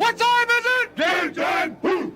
What time is it? Game time! Woo!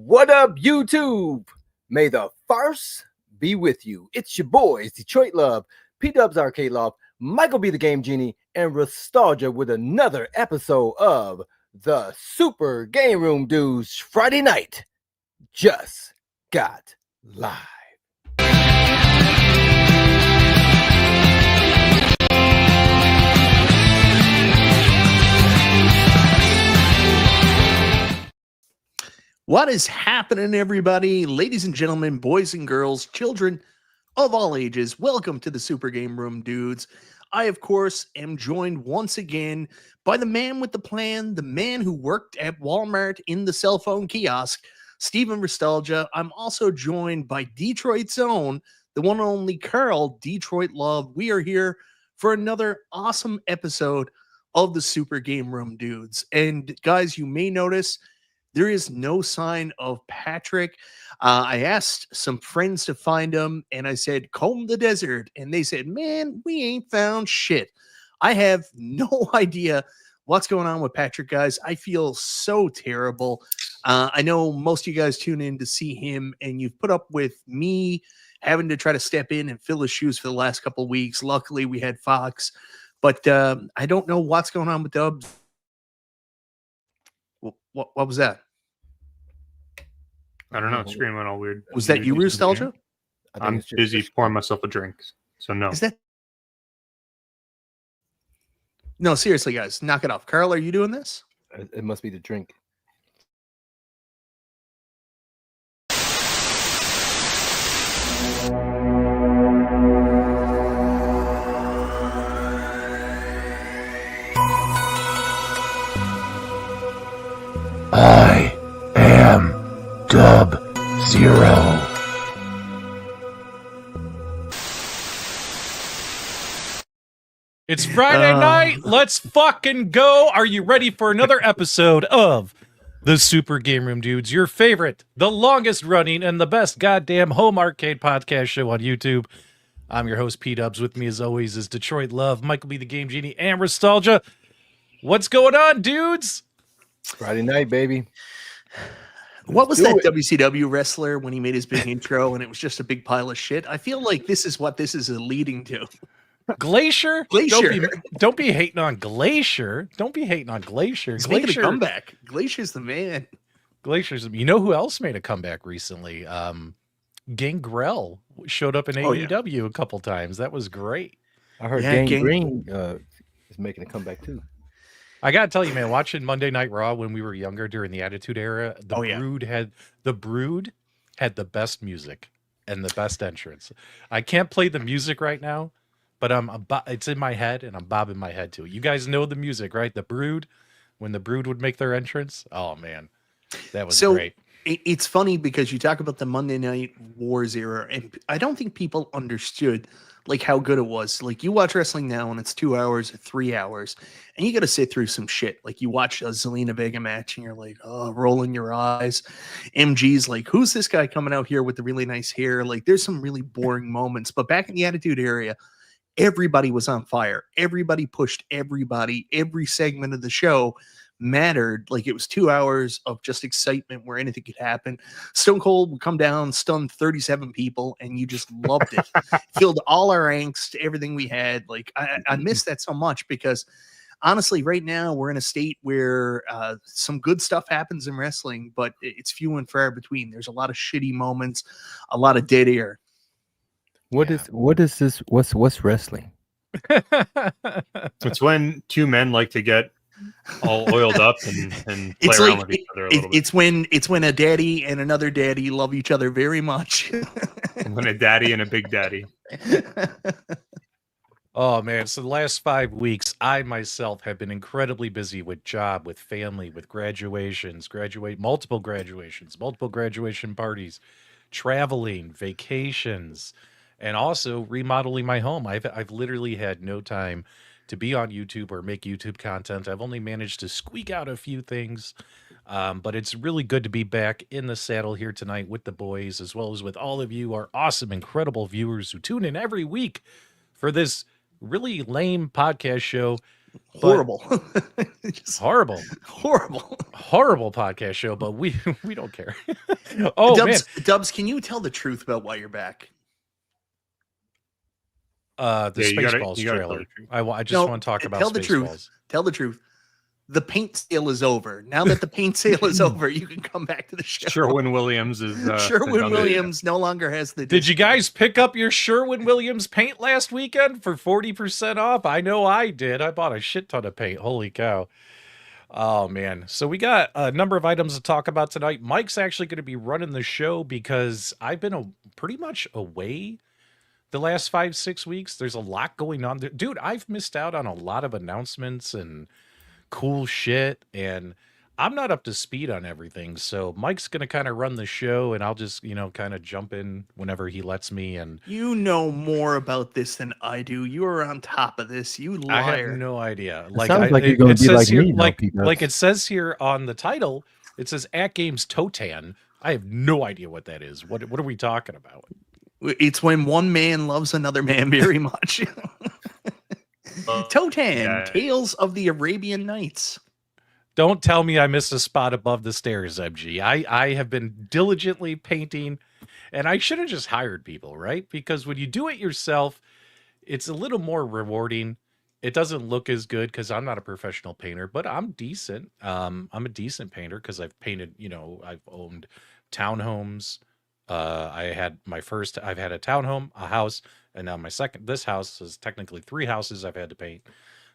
What up, YouTube? May the farce be with you. It's your boys, Detroit Love, P-Dubs Arcade Loft, Michael B. the Game Genie, and Nostalgia with another episode of the Super Game Room Dudes Friday Night Just Got Live. What is happening, everybody? Ladies and gentlemen, boys and girls, children of all ages, welcome to the Super Game Room Dudes. I, of course, am joined once again by the man with the plan, the man who worked at Walmart in the cell phone kiosk, Stephen Nostalgia. I'm also joined by Detroit's own, the one and only Carl, Detroit Love. We are here for another awesome episode of the Super Game Room Dudes. And guys, you may notice there is no sign of Patrick. I asked some friends to find him, and I said, comb the desert. And they said, man, we ain't found shit. I have no idea what's going on with Patrick, guys. I feel so terrible. I know most of you guys tune in to see him, and you've put up with me having to try to step in and fill his shoes for the last couple of weeks. Luckily, we had Fox. But I don't know what's going on with Dubs. What was that? I don't know. Screen went all weird. Was that you, Nostalgia? I'm busy pouring myself a drink, so no. Is that? No, seriously, guys, knock it off. Carl, are you doing this? It must be the drink. I am Dub-Zero. It's Friday night. Let's fucking go. Are you ready for another episode of the Super Game Room Dudes, your favorite, the longest running, and the best goddamn home arcade podcast show on YouTube? I'm your host, P-Dubs. With me, as always, is Detroit Love, Michael B. the Game Genie, and Nostalgia. What's going on, dudes? Friday night, baby. What was that WCW wrestler when he made his big intro and it was just a big pile of shit? I feel like this is what this is leading to. Glacier? Glacier. Don't be hating on Glacier. Don't be hating on Glacier. He's Glacier, making a comeback. Glacier's the man. Glacier's. You know who else made a comeback recently? Gangrel showed up in AEW a couple times. That was great. I heard Gangrene is making a comeback too. I gotta tell you, man, watching Monday Night Raw when we were younger during the Attitude Era, the Brood had the best music and the best entrance. I can't play the music right now, but it's in my head and I'm bobbing my head to it. You guys know the music, right? The Brood, when the Brood would make their entrance. Oh man, that was great. It's funny because you talk about the Monday Night Wars era, and I don't think people understood like how good it was. Like you watch wrestling now and it's 2 hours or 3 hours and you got to sit through some shit. Like you watch a Zelina Vega match and you're like, oh, rolling your eyes. MG's like, who's this guy coming out here with the really nice hair? Like there's some really boring moments, but back in the Attitude Era, everybody was on fire. Everybody pushed everybody. Every segment of the show mattered. Like it was 2 hours of just excitement where anything could happen. Stone Cold would come down, stun 37 people, and you just loved it. Filled all our angst, everything we had. Like I miss that so much because honestly, right now we're in a state where some good stuff happens in wrestling, but it's few and far between. There's a lot of shitty moments, a lot of dead air. What is this? What's wrestling? It's when two men like to get all oiled up and play It's around like with each other a little bit. it's when a daddy and another daddy love each other very much. When a daddy and a big daddy. Oh man, so the last 5 weeks, I myself have been incredibly busy with job, with family, with graduations, multiple graduation parties, traveling, vacations, and also remodeling my home. I've literally had no time to be on YouTube or make YouTube content. I've only managed to squeak out a few things, but it's really good to be back in the saddle here tonight with the boys, as well as with all of you, our awesome, incredible viewers who tune in every week for this really lame podcast show. Horrible. Horrible podcast show, but we don't care. Oh, Dubs, can you tell the truth about why you're back? The Spaceballs trailer. I just want to talk about Spaceballs. Tell the truth. The paint sale is over. Now that the paint sale is over, you can come back to the show. Sherwin-Williams is Sherwin-Williams no longer has the. Did you guys pick up your Sherwin-Williams paint last weekend for 40% off? I know I did. I bought a shit ton of paint. Holy cow. Oh, man. So we got a number of items to talk about tonight. Mike's actually going to be running the show because I've been pretty much away the last 5-6 weeks. There's a lot going on. Dude, I've missed out on a lot of announcements and cool shit, and I'm not up to speed on everything. So Mike's going to kind of run the show, and I'll just, kind of jump in whenever he lets me. And you know more about this than I do. You are on top of this. You liar. I have no idea. Sounds like you're going to be like here, me. Like it says here on the title, it says AtGames TOTAN. I have no idea what that is. What are we talking about? It's when one man loves another man very much. Totan, Tales of the Arabian Nights. Don't tell me I missed a spot above the stairs, MG. I have been diligently painting, and I should have just hired people, right? Because when you do it yourself, it's a little more rewarding. It doesn't look as good because I'm not a professional painter, but I'm decent. I'm a decent painter because I've painted, I've owned townhomes. I've had a townhome, a house, and now this house is technically 3 houses I've had to paint.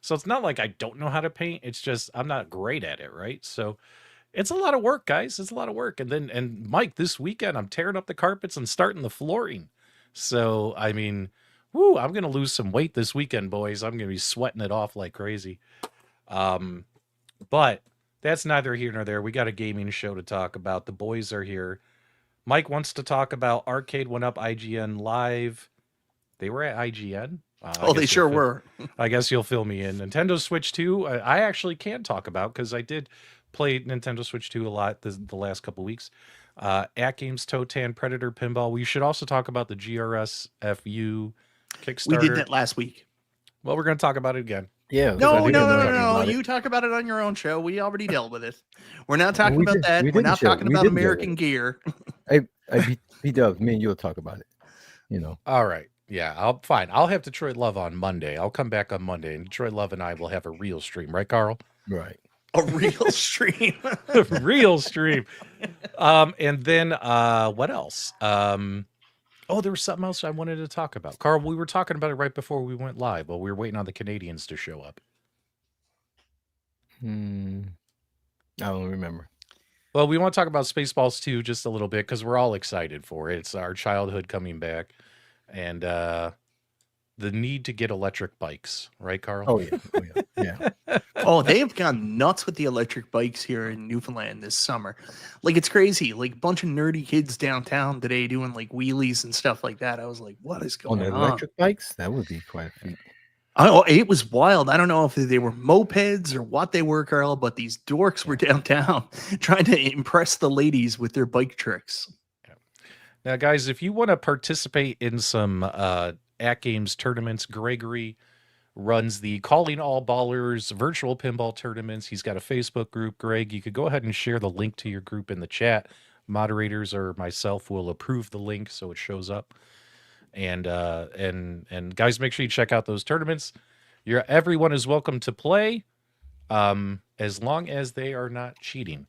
So it's not like I don't know how to paint. It's just I'm not great at it, right? So it's a lot of work, guys. It's a lot of work. And Mike, this weekend I'm tearing up the carpets and starting the flooring. So I mean, I'm gonna lose some weight this weekend, boys. I'm gonna be sweating it off like crazy. But that's neither here nor there. We got a gaming show to talk about. The boys are here. Mike wants to talk about Arcade1Up IGN Live. They were at IGN. They sure were. I guess you'll fill me in. Nintendo Switch 2, I actually can talk about because I did play Nintendo Switch 2 a lot the last couple weeks. AtGames TOTAN Predator Pinball. We should also talk about the GRS FU Kickstarter. We did that last week. Well, we're going to talk about it again. Yeah. No. You talk about it on your own show. We already dealt with it. We're not talking about that. We're not talking about American gear. P-Dubs, me and you'll talk about it. All right. Yeah, fine. I'll have Detroit Love on Monday. I'll come back on Monday, and Detroit Love and I will have a real stream, right, Carl? Right. A real stream. A real stream. And then what else? There was something else I wanted to talk about. Carl, we were talking about it right before we went live, but we were waiting on the Canadians to show up. I don't remember. Well, we want to talk about Spaceballs 2 just a little bit because we're all excited for it. It's our childhood coming back. And the need to get electric bikes, right, Carl? Oh yeah. Oh, they have gone nuts with the electric bikes here in Newfoundland this summer. Like, it's crazy. Like, a bunch of nerdy kids downtown today doing like wheelies and stuff like that. I was like, what is On going the on? electric bikes, that would be quite a feat. Oh, it was wild. I don't know if they were mopeds or what they were, Carl, but these dorks were downtown trying to impress the ladies with their bike tricks. Now, guys, if you want to participate in some AtGames tournaments, Gregory runs the Calling All Ballers virtual pinball tournaments. He's got a Facebook group. Greg, you could go ahead and share the link to your group in the chat. Moderators or myself will approve the link so it shows up. And guys, make sure you check out those tournaments. Everyone is welcome to play, as long as they are not cheating.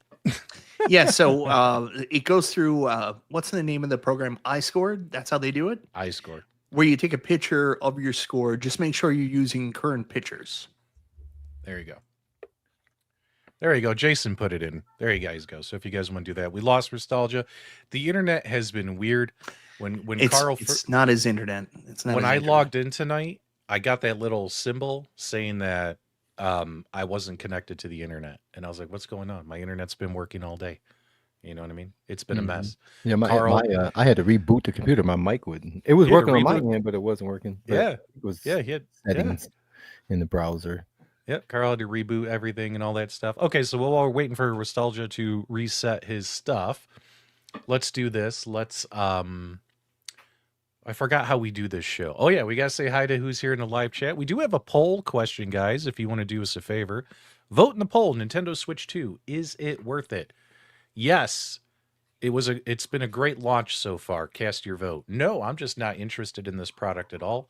Yeah, so it goes through what's the name of the program? iScored. That's how they do it. iScored. Where you take a picture of your score. Just make sure you're using current pictures. There you go. There you go. Jason put it in. There you guys go. So if you guys want to do that, we lost nostalgia. The internet has been weird. When Carl, it's not his internet. It's not. When his I internet. logged in tonight, I got that little symbol saying that I wasn't connected to the internet, and I was like, "What's going on? My internet's been working all day." You know what I mean? It's been a mess. Yeah, Carl, I had to reboot the computer. My mic wouldn't. It was You had to working on my reboot? end, but it wasn't working. But Yeah. it was he had settings in the browser. Yep, Carl had to reboot everything and all that stuff. Okay, so while we're waiting for Nostalgia to reset his stuff, let's do this. Let's I forgot how we do this show. Oh yeah, we gotta say hi to who's here in the live chat. We do have a poll question, guys, if you want to do us a favor. Vote in the poll, Nintendo Switch 2. Is it worth it? Yes. It's been a great launch so far. Cast your vote. No, I'm just not interested in this product at all.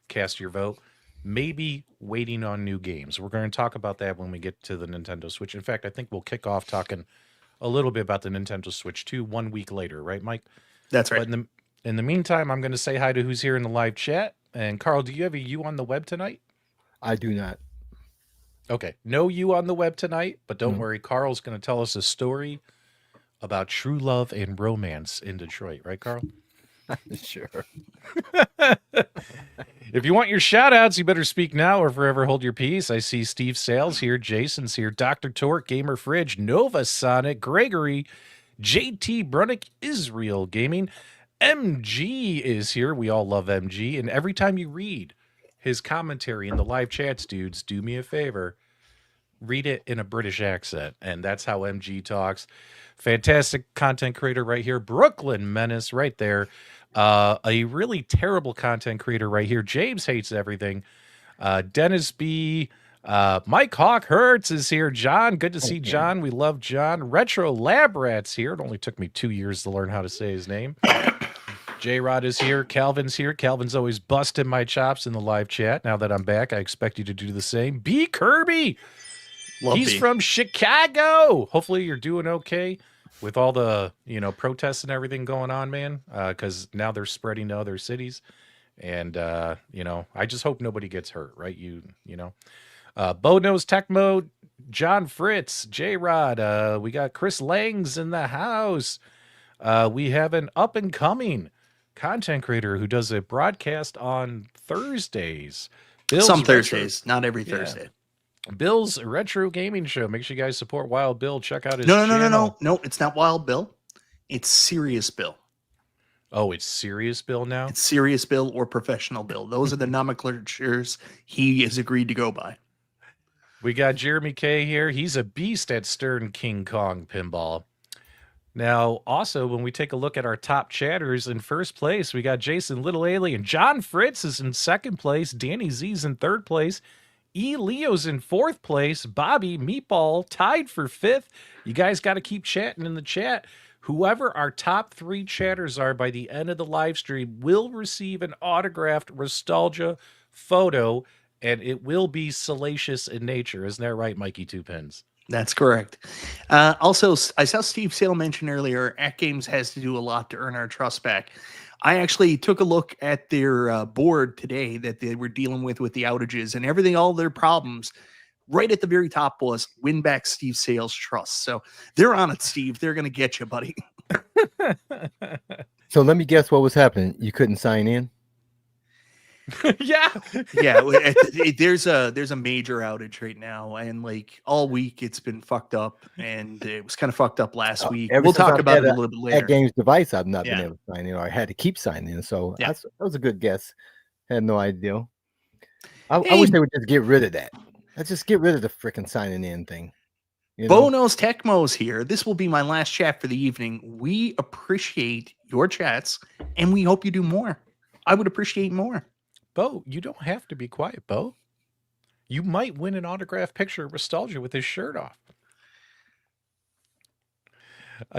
Cast your vote. Maybe waiting on new games. We're going to talk about that when we get to the Nintendo Switch. In fact, I think we'll kick off talking a little bit about the Nintendo Switch 2 1 week later, right, Mike? That's right. But in the meantime, I'm going to say hi to who's here in the live chat. And Carl, do you have a you on the web tonight? I do not. Okay, no you on the web tonight, but don't worry. Carl's going to tell us a story about true love and romance in Detroit, right, Carl? Sure. If you want your shout outs, you better speak now or forever hold your peace. I see Steve Sales here, Jason's here, Dr. Torque, Gamer Fridge, Nova Sonic, Gregory, JT Brunick, Israel Gaming, MG is here. We all love MG. And every time you read his commentary in the live chats, dudes, do me a favor. Read it in a British accent. And that's how MG talks. Fantastic content creator right here. Brooklyn Menace right there. A really terrible content creator right here. James Hates Everything. Dennis B. Mike Hawk Hertz is here. John, good to see John. We love John. Retro Lab Rats here. It only took me 2 years to learn how to say his name. J-Rod is here. Calvin's here. Calvin's always busting my chops in the live chat. Now that I'm back, I expect you to do the same. B. Kirby. He's from Chicago. Hopefully you're doing okay with all the, protests and everything going on, man, because now they're spreading to other cities. And, I just hope nobody gets hurt, right? Bo Knows Tech Mode, John Fritz, J-Rod. We got Chris Langs in the house. We have an up-and-coming content creator who does a broadcast on Thursdays. Some Thursdays, not every Thursday. Bill's Retro Gaming Show. Make sure you guys support Wild Bill. Check out his channel. No, it's not Wild Bill. It's Serious Bill. Oh, it's Serious Bill now? It's Serious Bill or Professional Bill. Those are the nomenclatures he has agreed to go by. We got Jeremy K here. He's a beast at Stern King Kong Pinball. Now, also, when we take a look at our top chatters, in first place, we got Jason Little Alien. John Fritz is in second place. Danny Z's in third place. E. Leo's in fourth place. Bobby Meatball tied for fifth. You guys got to keep chatting in the chat. Whoever our top 3 chatters are by the end of the live stream will receive an autographed Nostalgia photo, and it will be salacious in nature. Isn't that right, Mikey Two Pins? That's correct. Also, I saw Steve Sale mention earlier, AtGames has to do a lot to earn our trust back. I actually took a look at their board today that they were dealing with the outages and everything, all their problems. Right at the very top was win back Steve Sale's trust. So they're on it, Steve. They're going to get you, buddy. So let me guess what was happening. You couldn't sign in? Yeah. Yeah, there's a major outage right now, and like all week it's been fucked up, and it was kind of fucked up last week. Ever We'll since talk I've about had it a little bit later. AtGames device, I've not been Yeah. able to sign in, or I had to keep signing in. So Yeah. that was a good guess. Had no idea. I Hey. wish they would just get rid of that. Let's just get rid of the freaking signing in thing. You know? Bonos Tecmos here. This will be my last chat for the evening. We appreciate your chats, and we hope you do more. I would appreciate more. Bo, you don't have to be quiet, Bo. You might win an autographed picture of Nostalgia with his shirt off.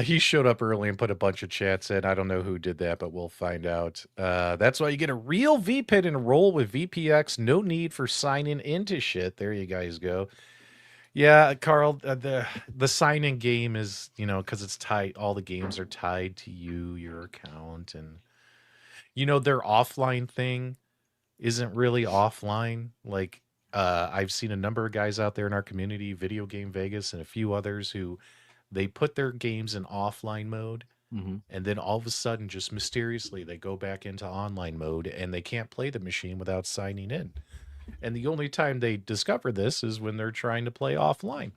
He showed up early and put a bunch of chats in. I don't know who did that, but we'll find out. That's why you get a real VPIT and roll with VPX. No need for signing into shit. There you guys go. Yeah, Carl, the sign-in game is, because it's tied. All the games are tied to you, your account, and their offline thing isn't really offline. Like, I've seen a number of guys out there in our community, Video Game Vegas, and a few others who they put their games in offline mode, and then all of a sudden, just mysteriously, they go back into online mode, and they can't play the machine without signing in. And the only time they discover this is when they're trying to play offline.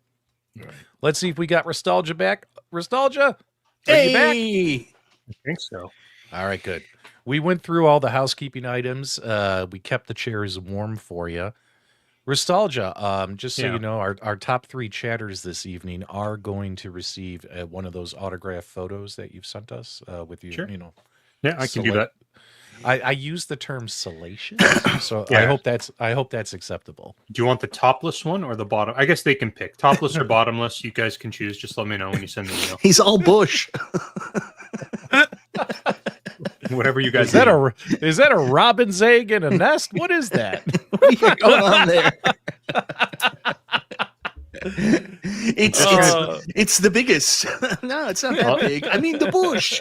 Right. Let's see if we got Nostalgia back. Nostalgia, are you back? I think so. All right, good. We went through all the housekeeping items. We kept the chairs warm for you. Nostalgia, just so you know, our top 3 chatters this evening are going to receive one of those autographed photos that you've sent us with you. Sure. Yeah, I can do that. I use the term salacious, so I hope that's acceptable. Do you want the topless one or the bottom? I guess they can pick topless or bottomless. You guys can choose. Just let me know when you send the email. He's all bush. Whatever you guys. Is that a robin's egg in a nest? What is that? What do you got going on there? It's the biggest. No, it's not that big. I mean the bush.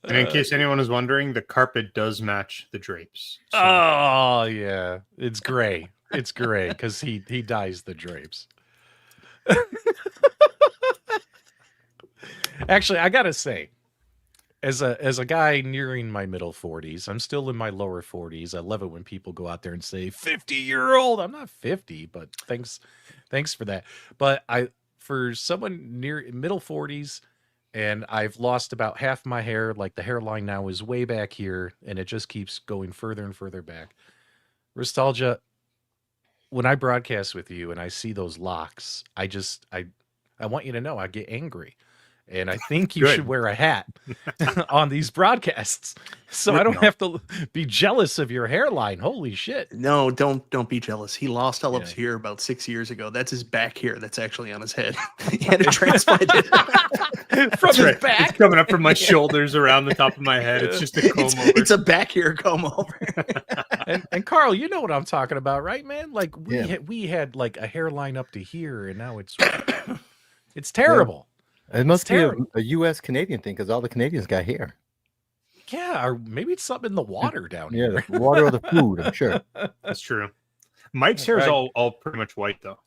And in case anyone is wondering, the carpet does match the drapes. So. Oh yeah, it's gray. It's gray because he dyes the drapes. Actually, I gotta say, as a guy nearing my middle 40s, I'm still in my lower 40s. I love it when people go out there and say 50-year-old. I'm not 50, but thanks for that. But for someone near middle 40s, and I've lost about half my hair. Like the hairline now is way back here, and it just keeps going further and further back. Nostalgia, when I broadcast with you and I see those locks, I want you to know I get angry. And I think you should wear a hat on these broadcasts so I don't have to be jealous of your hairline. Holy shit. No, don't be jealous. He lost all of his hair about 6 years ago. That's his back hair that's actually on his head. He had to transplant it. From his back? It's coming up from my shoulders around the top of my head. It's just a comb over. It's a back hair comb over. and Carl, you know what I'm talking about, right, man? Like we had like a hairline up to here, and now it's terrible. Yeah. It must be a U.S. Canadian thing because all the Canadians got hair. Yeah, or maybe it's something in the water down here. Yeah, the water or the food, I'm sure. That's true. Mike's hair is all pretty much white, though.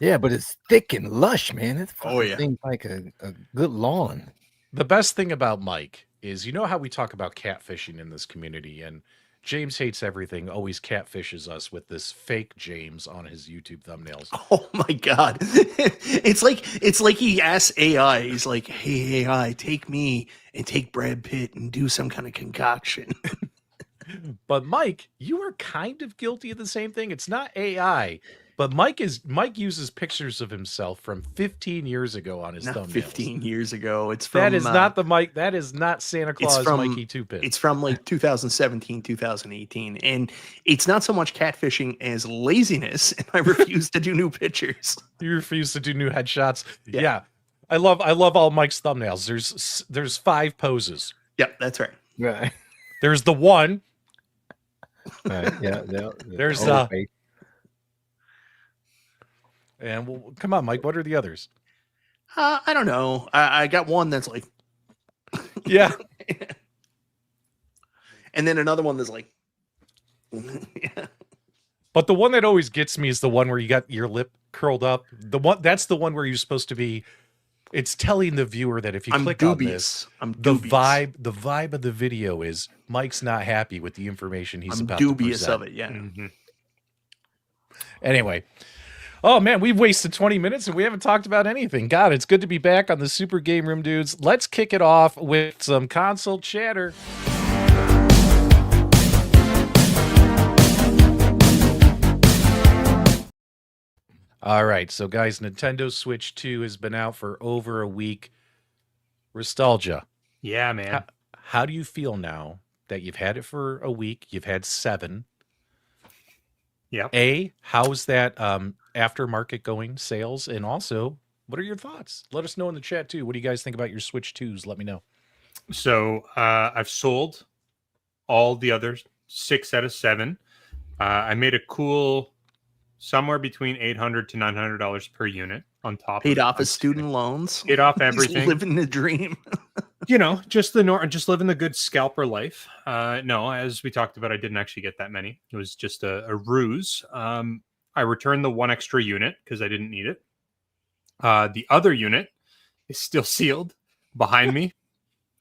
Yeah, but it's thick and lush, man. It's yeah. things like a good lawn. The best thing about Mike is, you know how we talk about catfishing in this community, and James hates everything, always catfishes us with this fake James on his YouTube thumbnails. Oh my God. It's like he asks AI, he's like, hey, AI, take me and take Brad Pitt and do some kind of concoction. But Mike, you are kind of guilty of the same thing. It's not AI, but Mike uses pictures of himself from 15 years ago on his thumbnails. 15 years ago. It's from that is not the Mike. That is not Santa Claus Mikey Two-Pin. It's from like 2017, 2018. And it's not so much catfishing as laziness. And I refuse to do new pictures. You refuse to do new headshots. Yeah. I love all Mike's thumbnails. There's 5 poses. Yep, that's right. Right. There's the one. Right. Yeah. There's and well, come on, Mike. What are the others? I don't know. I got one that's like, yeah, and then another one that's like, yeah. But the one that always gets me is the one where you got your lip curled up. That's the one where you're supposed to be It's telling the viewer that if you I'm click dubious. on this, I'm dubious. the vibe of the video is Mike's not happy with the information he's I'm about to dubious present. of it. Yeah. Mm-hmm. Anyway. Oh man, we've wasted 20 minutes and we haven't talked about anything. God, it's good to be back on the Super Game Room, dudes. Let's kick it off with some console chatter. All right, so guys, Nintendo Switch 2 has been out for over a week. Nostalgia. Yeah, man. How do you feel now that you've had it for a week? You've had 7. Yeah. How's that aftermarket going, sales? And also, what are your thoughts? Let us know in the chat too. What do you guys think about your Switch 2s? Let me know. So I've sold all the other 6 out of 7. I made a cool somewhere between $800 to $900 per unit on top. Paid off his student loans. Paid off He's everything. living the dream. You know, just living the good scalper life. No, as we talked about, I didn't actually get that many. It was just a ruse. I returned the 1 extra unit because I didn't need it. The other unit is still sealed behind me.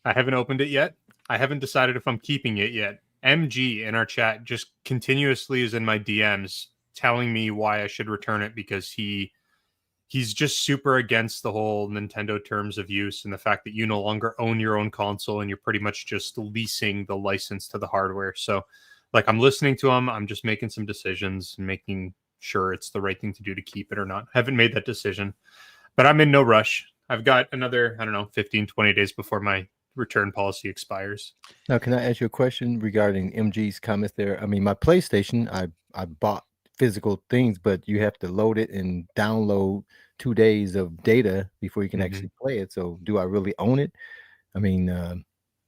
I haven't opened it yet. I haven't decided if I'm keeping it yet. MG in our chat just continuously is in my DMs telling me why I should return it because he's just super against the whole Nintendo terms of use and the fact that you no longer own your own console and you're pretty much just leasing the license to the hardware. So like I'm listening to him, I'm just making some decisions and making sure it's the right thing to do to keep it or not. Haven't made that decision, but I'm in no rush. I've got another, 15, 20 days before my return policy expires. Now, can I ask you a question regarding MG's comments there? I mean, my PlayStation, I bought physical things, but you have to load it and download 2 days of data before you can actually play it. So do I really own it? I mean,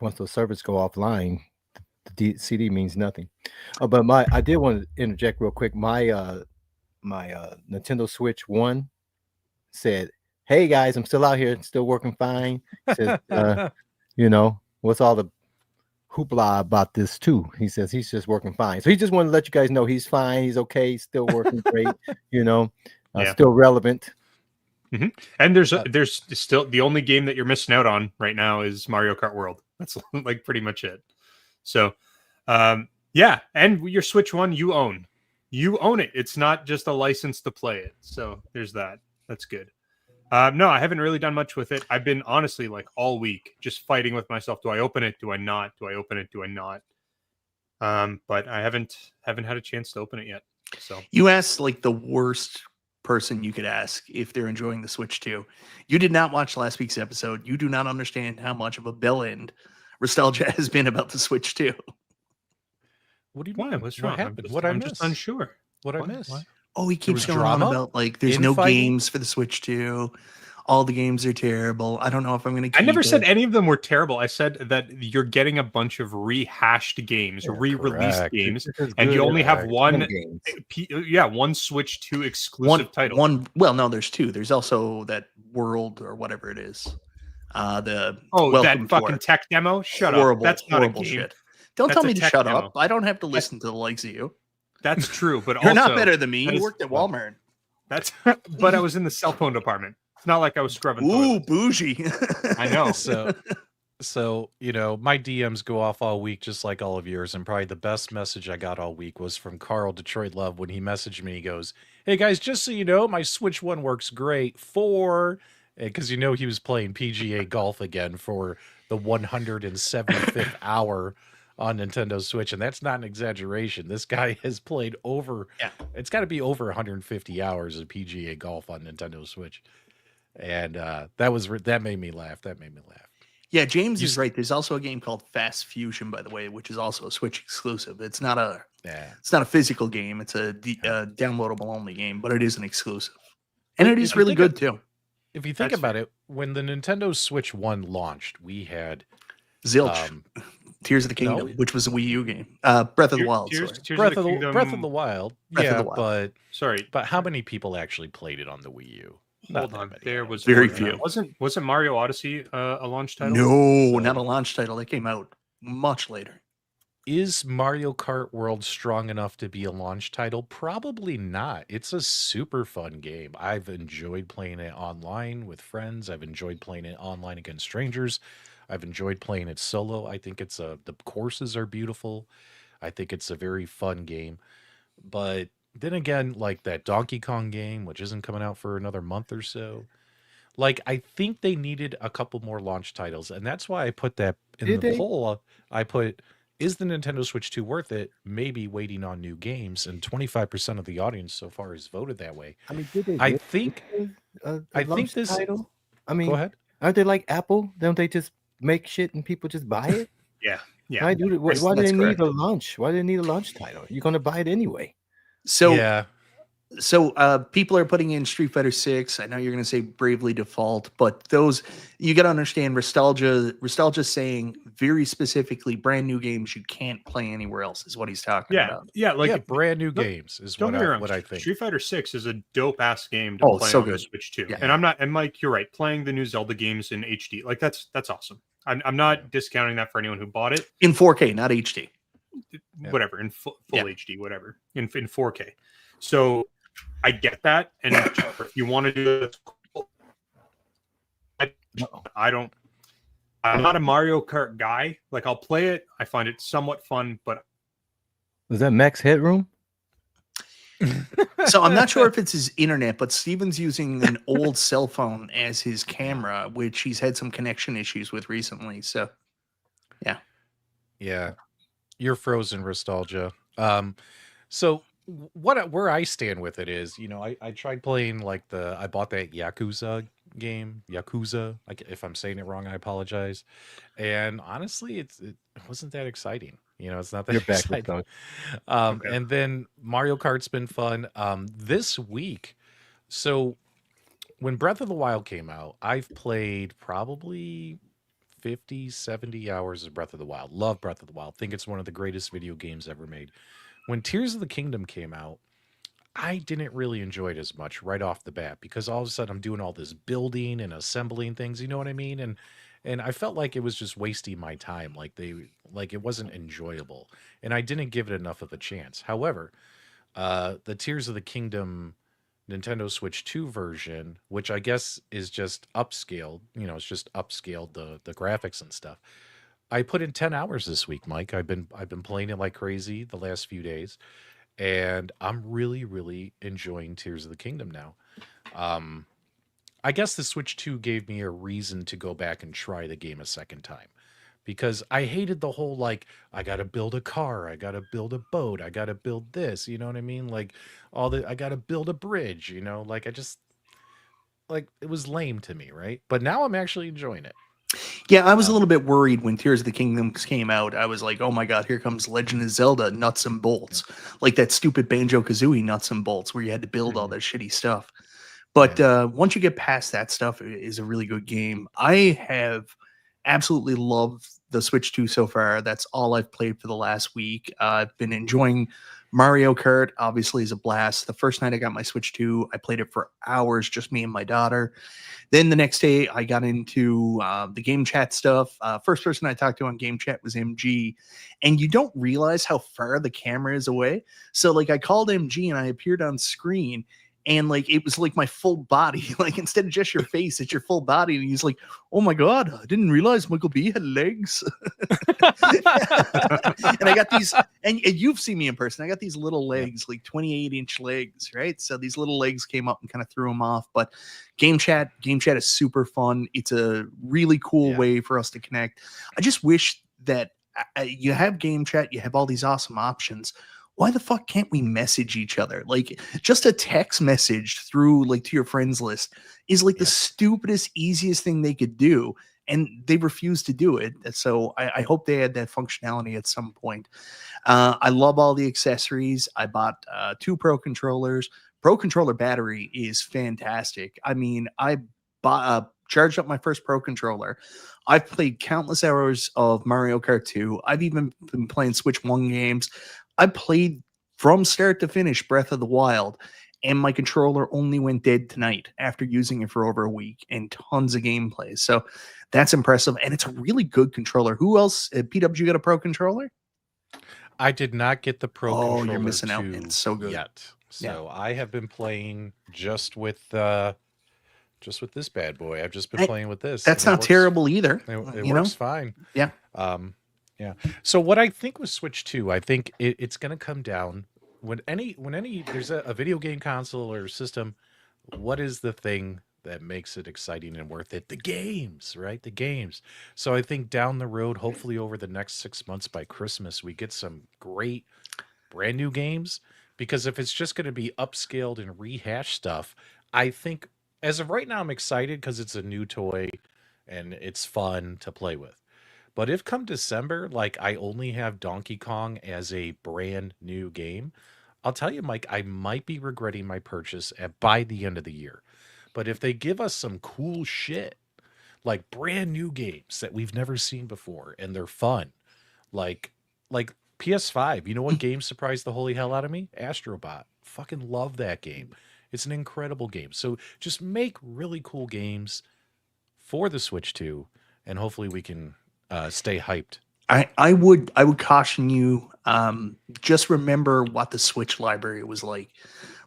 once those servers go offline, the CD means nothing. But I did want to interject real quick. My Nintendo Switch 1 said, "Hey guys, I'm still out here, still working fine." It says, you know, what's all the hoopla about this too? He says he's just working fine. So he just wanted to let you guys know he's fine, he's okay, he's still working great, still relevant. Mm-hmm. And there's still the only game that you're missing out on right now is Mario Kart World. That's like pretty much it. So yeah, and your Switch 1 you own it. It's not just a license to play it. So there's that. That's good. No, I haven't really done much with it. I've been honestly like all week just fighting with myself. Do I open it? Do I not? Do I open it? Do I not? But I haven't had a chance to open it yet. So you asked like the worst person you could ask if they're enjoying the Switch 2. You did not watch last week's episode. You do not understand how much of a bell end nostalgia has been about the Switch 2. What do you mean? mean? What's wrong? I'm just unsure. What I miss? What? Oh, he keeps going drama? on about like there's no games for the Switch 2. All the games are terrible. I don't know if I'm going to keep I never it. said any of them were terrible. I said that you're getting a bunch of rehashed games, re-released games, and you only have one Switch 2 exclusive title. Well, no, there's 2. There's also that World or whatever it is. That fucking tech demo. Shut up. That's not a game. Shit. Don't tell me to shut up. I don't have to listen to the likes of you. That's true, but you're also, not better than me. You worked at Walmart. But I was in the cell phone department. It's not like I was scrubbing. Ooh, bougie. I know. So my DMs go off all week, just like all of yours. And probably the best message I got all week was from Carl Detroit Love when he messaged me. He goes, "Hey guys, just so you know, my Switch 1 works great because he was playing PGA golf again for the 175th hour on Nintendo Switch, and that's not an exaggeration. This guy has played it's got to be over 150 hours of PGA golf on Nintendo Switch." And that made me laugh. Yeah, James is right. There's also a game called Fast Fusion, by the way, which is also a Switch exclusive. It's not a physical game. It's a downloadable only game, but it is an exclusive, and it is really good too. If you think about it, when the Nintendo Switch 1 launched, we had Zilch, Tears of the Kingdom, which was a Wii U game. Breath of the Wild. Breath of the Wild. Sorry, but how many people actually played it on the Wii U? Hold on, there was very few. Wasn't Mario Odyssey a launch title? No, not a launch title. That came out much later. Is Mario Kart World strong enough to be a launch title? Probably not. It's a super fun game. I've enjoyed playing it online with friends. I've enjoyed playing it online against strangers. I've enjoyed playing it solo. I think the courses are beautiful. I think it's a very fun game. But then again, like that Donkey Kong game, which isn't coming out for another month or so, like I think they needed a couple more launch titles, and that's why I put that in Did the they? poll. I put, is the Nintendo Switch 2 worth it? Maybe waiting on new games, and 25% of the audience so far has voted that way. I mean, did they I really think give a I think launch this. title? I Go mean, ahead. aren't they like Apple? Don't they just make shit and people just buy it? Yeah, yeah. Why do they, Yes, why do that's they need correct. a launch? Why do they need a launch title? You're gonna buy it anyway. So Yeah, people are putting in Street Fighter 6. I know you're going to say Bravely Default, but those, you got to understand, nostalgia saying very specifically brand new games you can't play anywhere else is what he's talking Yeah, about. yeah. Like yeah, brand new don't- games is don't what get me I wrong. what I think. Street Fighter 6 is a dope ass game to Oh, play so on the good. Switch too. Yeah. And I'm not. And Mike, you're right. Playing the new Zelda games in HD, like that's awesome. I'm not discounting that for anyone who bought it. In 4K, not HD. Yeah. Whatever, in full Yeah. HD, whatever, in 4K. So I get that, and if you want to do it, cool. I don't. I'm not a Mario Kart guy. Like I'll play it. I find it somewhat fun, but Was that Max Headroom? So I'm not sure if it's his internet, but Steven's using an old cell phone as his camera, which he's had some connection issues with recently. So Yeah, you're frozen, nostalgia. So where I stand with it is, I tried playing like I bought that Yakuza game, if I'm saying it wrong, I apologize. And honestly, it wasn't that exciting. It's not that You're back, exciting. Nostalgia. Okay. And then Mario Kart's been fun. This week, so when Breath of the Wild came out, I've played probably 50, 70 hours of Breath of the Wild. Love Breath of the Wild. Think it's one of the greatest video games ever made. When Tears of the Kingdom came out, I didn't really enjoy it as much right off the bat because all of a sudden I'm doing all this building and assembling things, you know what I mean? And I felt like it was just wasting my time. Like it wasn't enjoyable. And I didn't give it enough of a chance. However, the Tears of the Kingdom Nintendo Switch 2 version, which I guess is just upscaled, it's just upscaled the graphics and stuff. I put in 10 hours this week, Mike. I've been playing it like crazy the last few days, and I'm really, really enjoying Tears of the Kingdom now. I guess the Switch 2 gave me a reason to go back and try the game a second time. Because I hated the whole, like, I got to build a car, I got to build a boat, I got to build this, you know what I mean? Like, I got to build a bridge, like, it was lame to me, right? But now I'm actually enjoying it. yeah, I was a little bit worried when Tears of the Kingdom came out. I was like, oh my God, here comes Legend of Zelda nuts and bolts. Like that stupid Banjo-Kazooie nuts and bolts where you had to build all that shitty stuff. But once you get past that stuff, it is a really good game. I have absolutely loved the Switch 2 so far. That's all I've played for the last week. I've been enjoying Mario Kart. Obviously is a blast. The first night I got my Switch 2, I played it for hours, just me and my daughter. Then the next day I got into the game chat stuff. First person I talked to on game chat was MG, and you don't realize how far the camera is away. So like I called MG and I appeared on screen, and like it was like my full body, like instead of just your face, it's your full body. And he's like, oh my God, I didn't realize Michael B had legs. And I got these, and you've seen me in person. I got these little legs, like 28-inch legs, right? So these little legs came up and kind of threw them off. But game chat is super fun. It's a really cool way for us to connect. I just wish that you have game chat, you have all these awesome options. Why the fuck can't we message each other? Like just a text message through like to your friends list is like the stupidest, easiest thing they could do. And they refuse to do it. So I hope they add that functionality at some point. I love all the accessories. I bought 2 Pro controllers. Pro controller battery is fantastic. I mean, I charged up my first Pro controller. I've played countless hours of Mario Kart 2. I've even been playing Switch 1 games. I played from start to finish Breath of the Wild, and my controller only went dead tonight after using it for over a week and tons of gameplay. So that's impressive, and it's a really good controller. Who else? P-Dubs, you got a Pro controller? I did not get the Pro Controller you're missing out. 2 It's so good. yet. So I have been playing just with this bad boy. I've just been playing with this. That's and not terrible either. It works fine. Yeah. Yeah. So what I think with Switch 2, I think it's going to come down when there's a video game console or system. What is the thing that makes it exciting and worth it? The games, right? The games. So I think down the road, hopefully over the next 6 months by Christmas, we get some great brand new games. Because if it's just going to be upscaled and rehashed stuff, I think as of right now, I'm excited because it's a new toy and it's fun to play with. But if come December, like I only have Donkey Kong as a brand new game, I'll tell you, Mike, I might be regretting my purchase by the end of the year. But if they give us some cool shit, like brand new games that we've never seen before and they're fun, like PS5, you know what game surprised the holy hell out of me? Astrobot. Fucking love that game. It's an incredible game. So just make really cool games for the Switch 2, and hopefully we can stay hyped. I would caution you. Just remember what the Switch library was like.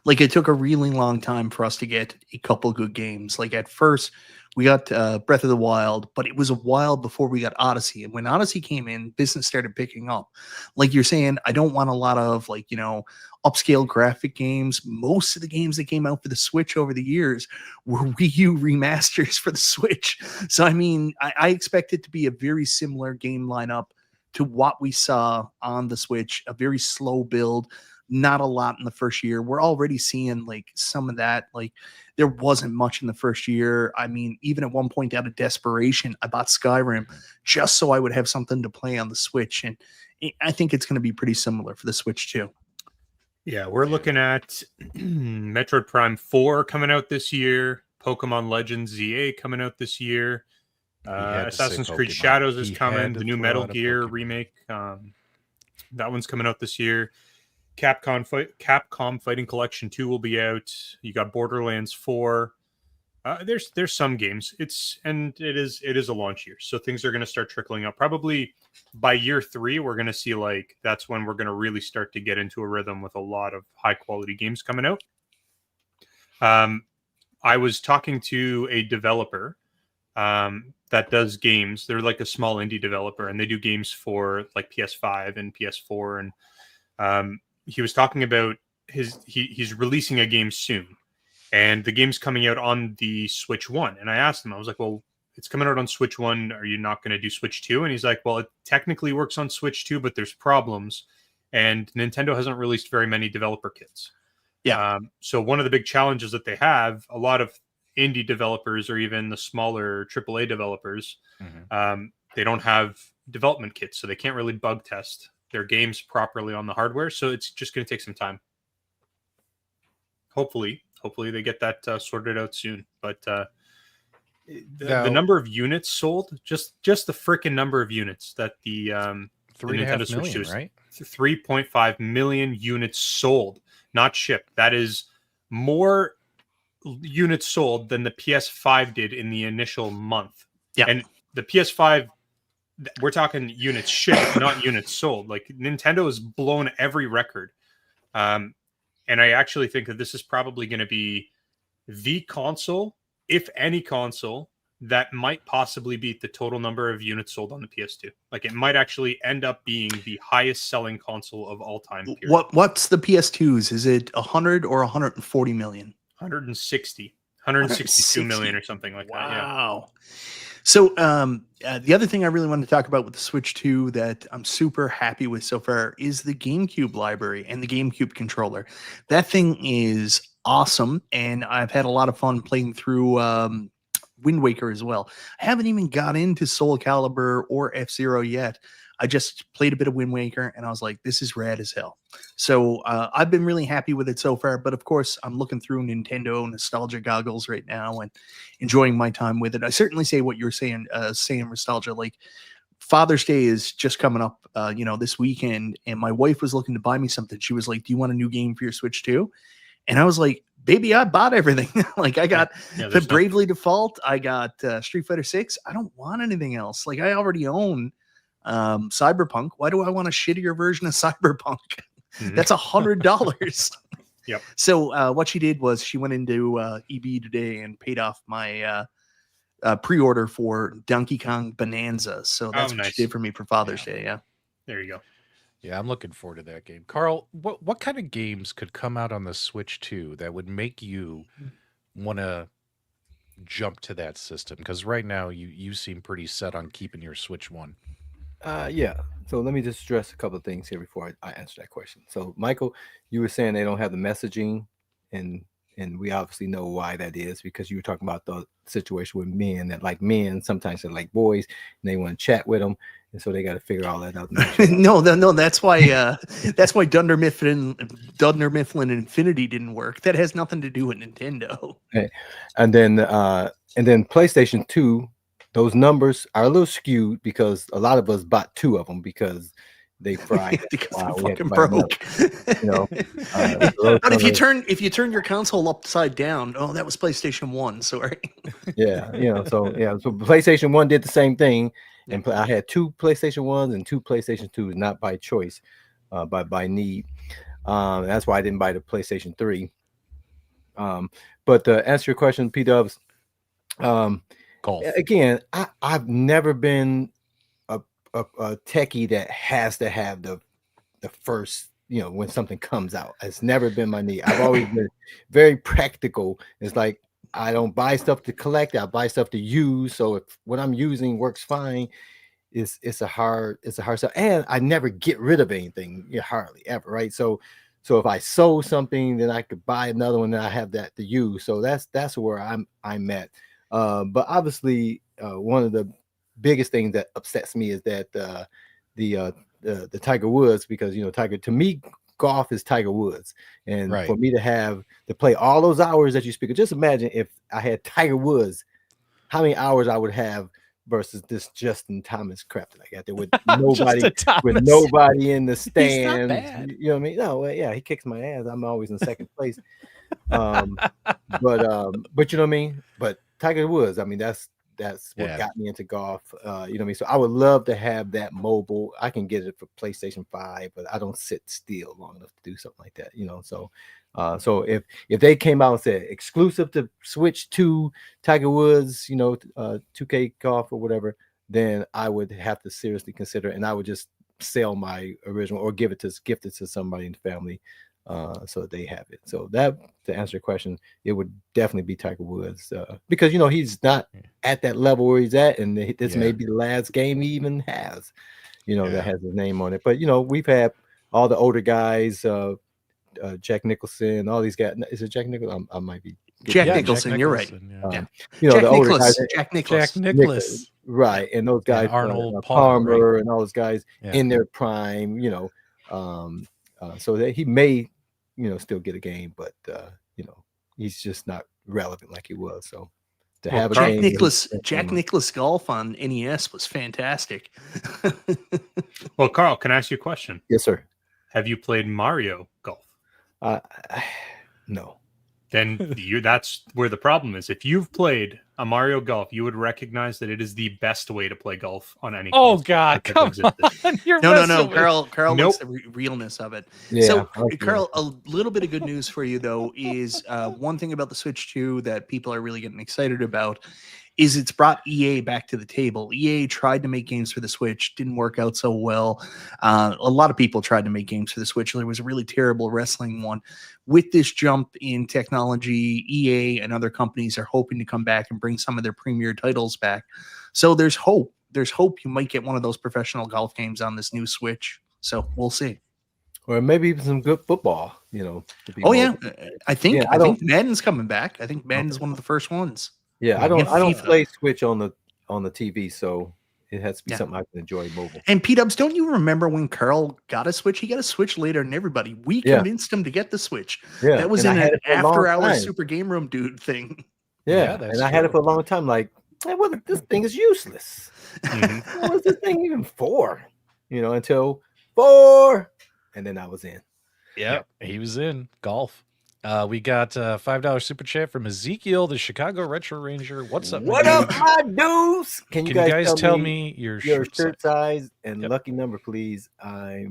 Like it took a really long time for us to get a couple good games. Like at first we got Breath of the Wild, but it was a while before we got Odyssey. And when Odyssey came in, business started picking up. Like you're saying, I don't want a lot of upscale graphic games. Most of the games that came out for the Switch over the years were Wii U remasters for the Switch. So, I mean, I expect it to be a very similar game lineup to what we saw on the Switch, a very slow build, not a lot in the first year. We're already seeing like some of that. Like there wasn't much in the first year. I mean, even at one point out of desperation, I bought Skyrim just so I would have something to play on the Switch. And I think it's going to be pretty similar for the Switch too. Yeah, we're looking at Metroid Prime 4 coming out this year, Pokemon Legends ZA coming out this year, Assassin's Creed Shadows is coming, the new Metal Gear remake, that one's coming out this year. Capcom Fighting Collection 2 will be out. You got Borderlands 4. There's some games. It is a launch year, so things are going to start trickling up. Probably by year 3, we're going to see that's when we're going to really start to get into a rhythm with a lot of high quality games coming out. I was talking to a developer that does games. They're like a small indie developer, and they do games for like PS5 and PS4. And he was talking about he's releasing a game soon. And the game's coming out on the Switch 1. And I asked him, I was like, well, it's coming out on Switch 1. Are you not going to do Switch 2? And he's like, well, it technically works on Switch 2, but there's problems. And Nintendo hasn't released very many developer kits. Yeah. So one of the big challenges that they have, a lot of indie developers or even the smaller AAA developers, they don't have development kits. So they can't really bug test their games properly on the hardware. So it's just going to take some time. Hopefully they get that sorted out soon. But the number of units sold, just the freaking number of units that the Nintendo Switch 2 is, right? 3.5 million units sold, not shipped. That is more units sold than the PS5 did in the initial month. Yeah. And the PS5, we're talking units shipped, not units sold. Like Nintendo has blown every record. And I actually think that this is probably going to be the console, if any console, that might possibly beat the total number of units sold on the PS2. Like it might actually end up being the highest selling console of all time. Period. What's the PS2s? Is it 100 or 140 million? 162 million or something like that. Wow. So the other thing I really wanted to talk about with the Switch 2 that I'm super happy with so far is the GameCube library and the GameCube controller. That thing is awesome, and I've had a lot of fun playing through Wind Waker as well. I haven't even got into Soul Calibur or F-Zero yet. I just played a bit of Wind Waker, and I was like, this is rad as hell. So I've been really happy with it so far, but of course, I'm looking through Nintendo nostalgia goggles right now and enjoying my time with it. I certainly say what you're saying, nostalgia. Like Father's Day is just coming up, this weekend, and my wife was looking to buy me something. She was like, do you want a new game for your Switch 2? And I was like, baby, I bought everything. Like I got the Bravely Default. I got Street Fighter 6. I don't want anything else. Like I already own Cyberpunk. Why do I want a shittier version of Cyberpunk? Mhm. That's $100. Yep. So what she did was she went into EB today and paid off my pre-order for Donkey Kong Bonanza. So that's what nice. she did for me for Father's Day. Yeah. There you go. Yeah, I'm looking forward to that game. Carl, what kind of games could come out on the Switch 2 that would make you want to jump to that system? Because right now you seem pretty set on keeping your Switch 1. Yeah. So let me just stress a couple of things here before I answer that question. So Michael, you were saying they don't have the messaging, and we obviously know why that is, because you were talking about the situation with men that like men, sometimes they're like boys, and they want to chat with them, and so they got to figure all that out. No, that's why Dunder Mifflin Infinity didn't work. That has nothing to do with Nintendo. Okay. And then PlayStation 2, those numbers are a little skewed because a lot of us bought 2 of them because they fried. Because Wow, they we had to fucking buy broke. another. But if you turn your console upside down, oh, that was PlayStation 1. Sorry. Yeah, so PlayStation 1 did the same thing, and I had 2 PlayStation 1s and 2 PlayStation 2s, not by choice, by need. That's why I didn't buy the PlayStation 3. But to answer your question, P-Dubs, Golf. again, I've never been a techie that has to have the first, when something comes out. It's never been my need. I've always been very practical. It's like I don't buy stuff to collect. I buy stuff to use. So if what I'm using works fine, it's a hard stuff. And I never get rid of anything, hardly ever, right? So if I sold something, then I could buy another one, and I have that to use. So that's where I'm at. But obviously, one of the biggest things that upsets me is that the Tiger Woods, because Tiger, to me, golf is Tiger Woods, and Right. for me to play all those hours that you speak of, just imagine if I had Tiger Woods, how many hours I would have versus this Justin Thomas crap that I got there with nobody in the stands. bad. You know what I mean? No, yeah, he kicks my ass. I'm always in second place. But you know what I mean? But Tiger Woods, I mean, that's what got me into golf. You know what I mean? So I would love to have that mobile. I can get it for PlayStation 5, but I don't sit still long enough to do something like that, So so if they came out and said exclusive to Switch 2 Tiger Woods, 2K golf or whatever, then I would have to seriously consider it, and I would just sell my original or gift it to somebody in the family. So that they have it. So that, to answer your question, it would definitely be Tiger Woods, because he's not at that level where he's at, and this may be the last game he even has, that has his name on it. But we've had all the older guys, Jack Nicholson, all these guys. Is it Jack Nicholson? I might be. Jack Nicholson, you're right. Yeah. The older guys, Jack Nicklaus. Jack Nicklaus. right? And those guys, Arnold Palmer, right? and all those guys in their prime, so that he may still get a game, but he's just not relevant like he was. So to have Jack Nicklaus golf on NES was fantastic. Well, Carl, can I ask you a question? Yes, sir. Have you played Mario Golf? No. Then that's where the problem is. If you've played a Mario Golf, you would recognize that it is the best way to play golf on any. Oh God, come on! No. Carl likes the realness of it. Yeah, so, Carl, a little bit of good news for you though is one thing about the Switch 2 that people are really getting excited about is it's brought EA back to the table. EA tried to make games for the Switch, didn't work out so well. A lot of people tried to make games for the Switch. There was a really terrible wrestling one. With this jump in technology, EA and other companies are hoping to come back and bring some of their premier titles back. So there's hope. There's hope you might get one of those professional golf games on this new Switch. So we'll see. Or maybe even some good football, I think Madden's coming back. I think Madden's one of the first ones. Yeah, I don't play Switch on the TV, so it has to be something I can enjoy mobile. And P-Dubs, don't you remember when Carl got a Switch? He got a Switch later than everybody. We convinced him to get the Switch. Yeah, that was in an after-hours Super Game Room dude thing. Yeah, and I had it for a long time. Like, this thing is useless. What's this thing even for? Until 4, and then I was in. Yeah, he was in golf. We got a $5 super chat from Ezekiel, the Chicago Retro Ranger. What's up? What my up, dudes? my dudes? Can you guys tell me your shirt size? size and Yep. lucky number, please? I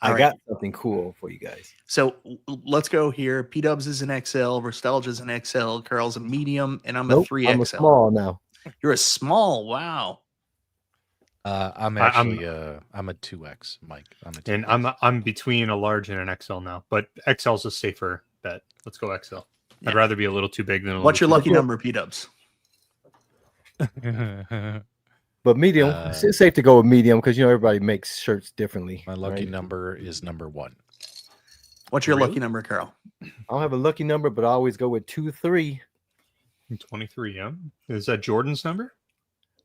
All got something cool for you guys. So let's go here. P-Dubs is an XL, Nostalgia is an XL, Carl's a medium, and I'm a 3XL. I'm a small now. You're a small. Wow. I'm actually I'm a 2X, Mike. I'm a 2X. And I'm between a large and an XL now, but XL's a safer bet. Let's go XL. Yeah. I'd rather be a little too big than a What's your little lucky number, P-Dubs? But medium, it's safe to go with medium because everybody makes shirts differently. My lucky right? number is number 1. What's your lucky number, Carl? I don't have a lucky number, but I always go with 2-3. 23, yeah. Is that Jordan's number?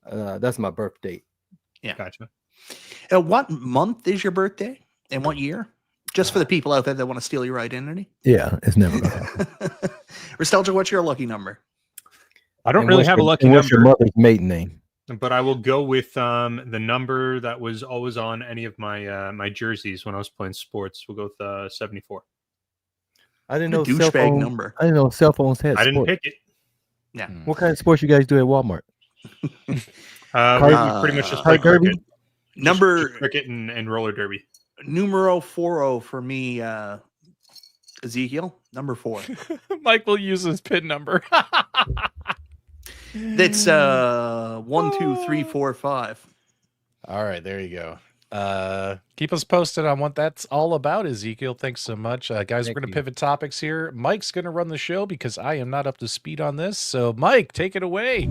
That's my birth date. Yeah. Gotcha. What month is your birthday and what year? Just for the people out there that want to steal your identity. Yeah, it's never gonna happen. Nostalgia, what's your lucky number? I don't And really what's have a your- lucky and what's your number, mother's maiden name? but I will go with the number that was always on any of my my jerseys when I was playing sports. We'll go with 74. I didn't What know a cell douchebag phone- number. I didn't know cell phones had. I didn't sports. pick it. Yeah. What kind of sports you guys do at Walmart? We pretty much just play Kart derby? cricket. Number Just cricket and roller derby. numero 40 for me, Ezekiel. Number 4. Mike will use his pin number. That's 1, 2, 3, 4, 5. All right, there you go. Keep us posted on what that's all about, Ezekiel. Thanks so much. Guys, Thank we're going to you. pivot topics here. Mike's going to run the show because I am not up to speed on this. So, Mike, take it away.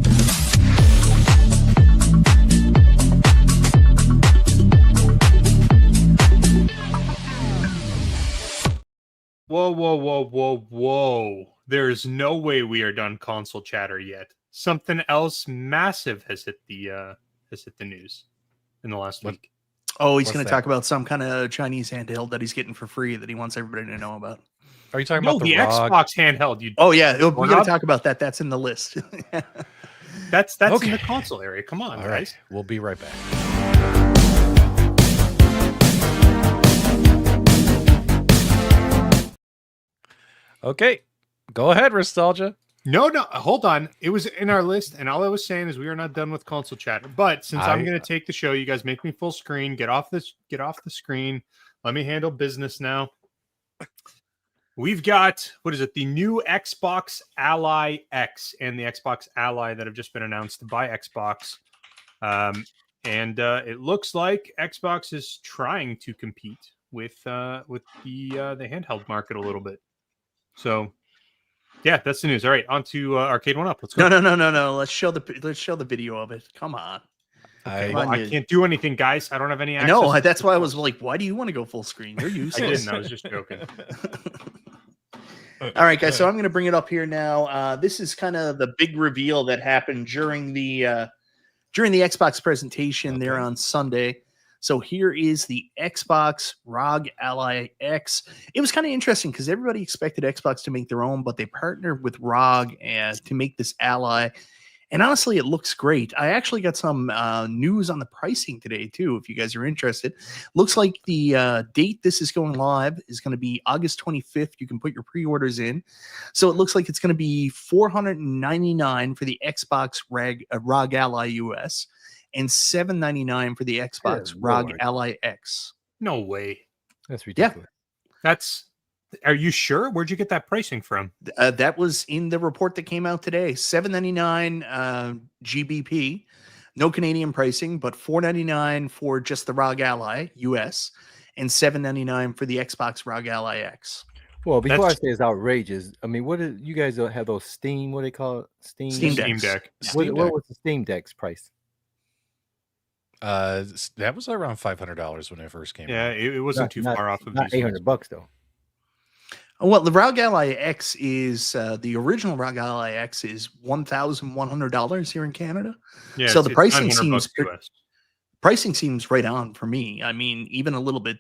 Whoa. There's no way we are done console chatter yet. Something else massive has hit the news in the last What? week. Oh, he's What's going to that? talk about some kind of Chinese handheld that he's getting for free that he wants everybody to know about. Are you talking No, about the ROG? Xbox handheld. You Oh, yeah. We're going Pornhub? to talk about that. That's in the list. that's Okay. in the console area. Come on, All guys. right, we'll be right back. Okay, go ahead, Nostalgia. No, hold on. It was in our list, and all I was saying is we are not done with console chatter. But since I'm going to take the show, you guys make me full screen. Get off the screen. Let me handle business now. We've got, what is it? The new Xbox Ally X and the Xbox Ally that have just been announced by Xbox. And it looks like Xbox is trying to compete with the handheld market a little bit. So, yeah, that's the news. All right, on to Arcade1Up. Let's go. No. Let's show the video of it. Come on. I, Come on, I can't do anything, guys. I don't have any access. No, to that's the why I was controls. like, why do you want to go full screen? You're I useless. didn't. I was just joking. All right, guys. So I'm going to bring it up here now. This is kind of the big reveal that happened during the Xbox presentation there on Sunday. So here is the Xbox ROG Ally X. It was kind of interesting because everybody expected Xbox to make their own, but they partnered with ROG to make this Ally. And honestly, it looks great. I actually got some news on the pricing today, too, if you guys are interested. Looks like the date this is going live is going to be August 25th. You can put your pre-orders in. So it looks like it's going to be $499 for the Xbox ROG Ally US and $799 for the Xbox Good ROG Lord. Ally X. No way. That's ridiculous. Are you sure? Where'd you get that pricing from? That was in the report that came out today. $799 GBP, no Canadian pricing, but $499 for just the ROG Ally US and $799 for the Xbox ROG Ally X. Well, before That's- I say it's outrageous, I mean, what did you guys have those Steam? What do they call it? Steam. Steam Steam Decks. Deck. Steam What Deck. was the Steam Deck's price? That was around $500 when it first came Yeah, out. it wasn't too far off of Not these $800 ones. though. Well, the ROG Ally X is the original ROG Ally X is $1,100 here in Canada. Yeah, So it's- the it's pricing $900 seems US. Pricing seems right on for me. I mean, even a little bit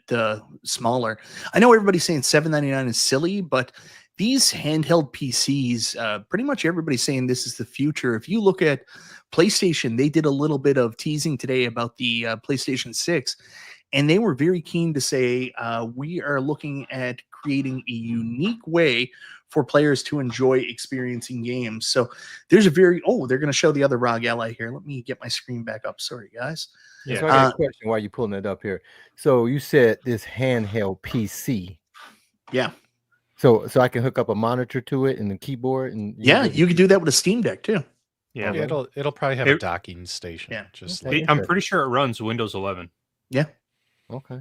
smaller. I know everybody's saying $799 is silly, but these handheld PCs, pretty much everybody's saying this is the future. If you look at PlayStation, they did a little bit of teasing today about the PlayStation 6, and they were very keen to say we are looking at creating a unique way for players to enjoy experiencing games. So there's a very, they're going to show the other ROG Ally here. Let me get my screen back up. Sorry, guys. Yeah. So I got a question while you're pulling it up here. So you said this handheld PC. Yeah. So I can hook up a monitor to it and the keyboard and you can do that with a Steam Deck too. Yeah, it'll probably have a docking station. Yeah. Just Okay. like I'm pretty sure it runs Windows 11. Yeah. Okay.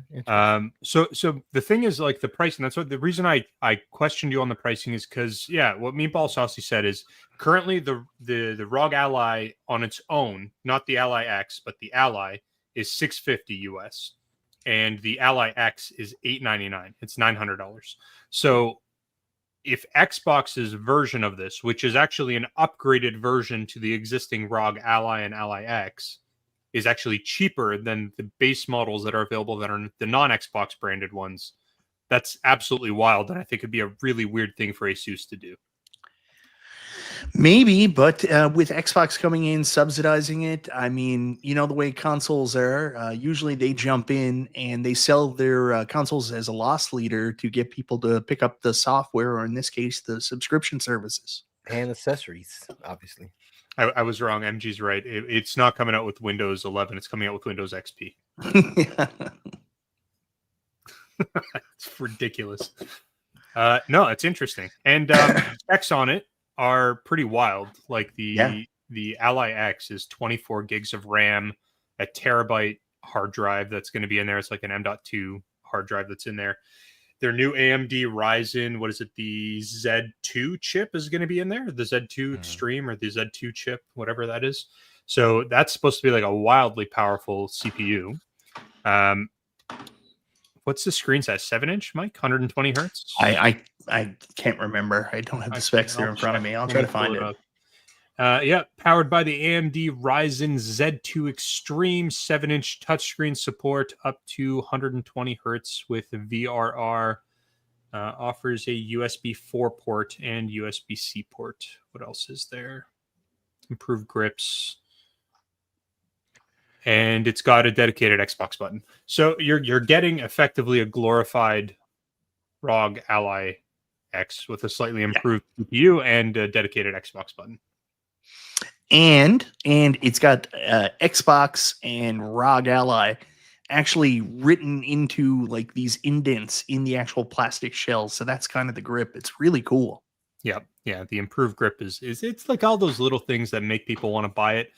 So the thing is, like, the pricing, that's what the reason I questioned you on the pricing is because what Meatball Saucy said is currently the ROG Ally on its own, not the Ally X, but the Ally is $650 US, and the Ally X is $899. It's $900. So if Xbox's version of this, which is actually an upgraded version to the existing ROG Ally and Ally X, is actually cheaper than the base models that are available that are the non-Xbox branded ones, that's absolutely wild, and I think it'd be a really weird thing for Asus to do. Maybe, but with Xbox coming in, subsidizing it, I mean, you know the way consoles are. Usually they jump in and they sell their consoles as a loss leader to get people to pick up the software, or in this case, the subscription services. And accessories, obviously. I was wrong. MG's right. It's not coming out with Windows 11. It's coming out with Windows XP. It's ridiculous. No, it's interesting. And specs on it are pretty wild. Like the Ally X is 24 gigs of RAM, a terabyte hard drive that's going to be in there. It's like an M.2 hard drive that's in there. Their new AMD Ryzen, what is it? The Z2 chip is going to be in there. The Z2 Extreme or the Z2 chip, whatever that is. So that's supposed to be like a wildly powerful CPU. What's the screen size? 7-inch, Mike? 120 hertz? I can't remember. I don't have the specs there in front of me. I'll try to find it. Powered by the AMD Ryzen Z2 Extreme, 7-inch touchscreen support up to 120 hertz with VRR. Offers a USB 4 port and USB-C port. What else is there? Improved grips. And it's got a dedicated Xbox button. So you're getting effectively a glorified ROG Ally X with a slightly improved CPU and a dedicated Xbox button. And it's got Xbox and ROG Ally actually written into like these indents in the actual plastic shell. So that's kind of the grip. It's really cool. Yeah. The improved grip is it's like all those little things that make people want to buy it.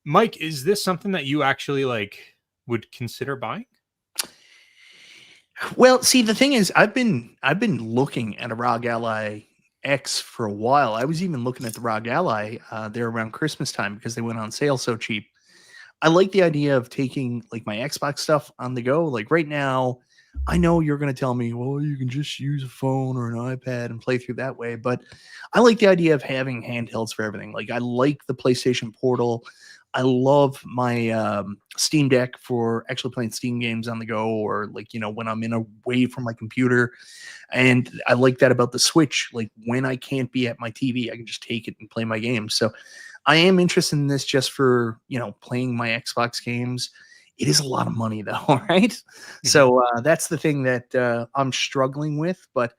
Mike, is this something that you actually like would consider buying? Well, see, the thing is, I've been looking at a ROG Ally X for a while. I was even looking at the ROG Ally there around Christmas time because they went on sale so cheap. I like the idea of taking like my Xbox stuff on the go. Like right now, I know you're going to tell me, well, you can just use a phone or an iPad and play through that way. But I like the idea of having handhelds for everything. Like I like the PlayStation Portal. I love my Steam Deck for actually playing Steam games on the go, or like, you know, when I'm away from my computer. And I like that about the Switch. Like when I can't be at my TV, I can just take it and play my games. So I am interested in this just for, you know, playing my Xbox games. It is a lot of money though, right? So that's the thing that I'm struggling with. But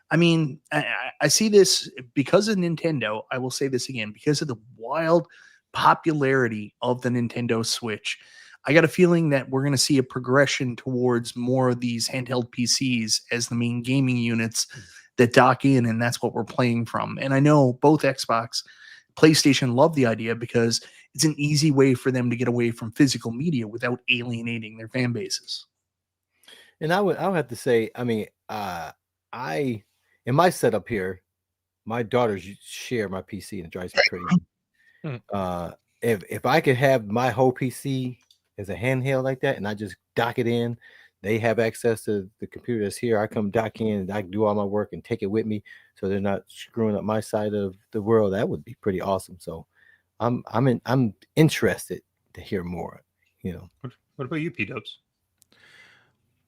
I mean, I see this because of Nintendo. I will say this again, because of the wild popularity of the Nintendo Switch. I got a feeling that we're going to see a progression towards more of these handheld PCs as the main gaming units that dock in, and that's what we're playing from. And I know both Xbox, PlayStation love the idea because it's an easy way for them to get away from physical media without alienating their fan bases. And I would have to say, I mean, in my setup here, my daughters share my PC and it drives me crazy. If I could have my whole PC as a handheld like that and I just dock it in, they have access to the computer that's here. I come dock in and I can do all my work and take it with me so they're not screwing up my side of the world. That would be pretty awesome. So I'm interested to hear more, you know. What about you, P-Dubs?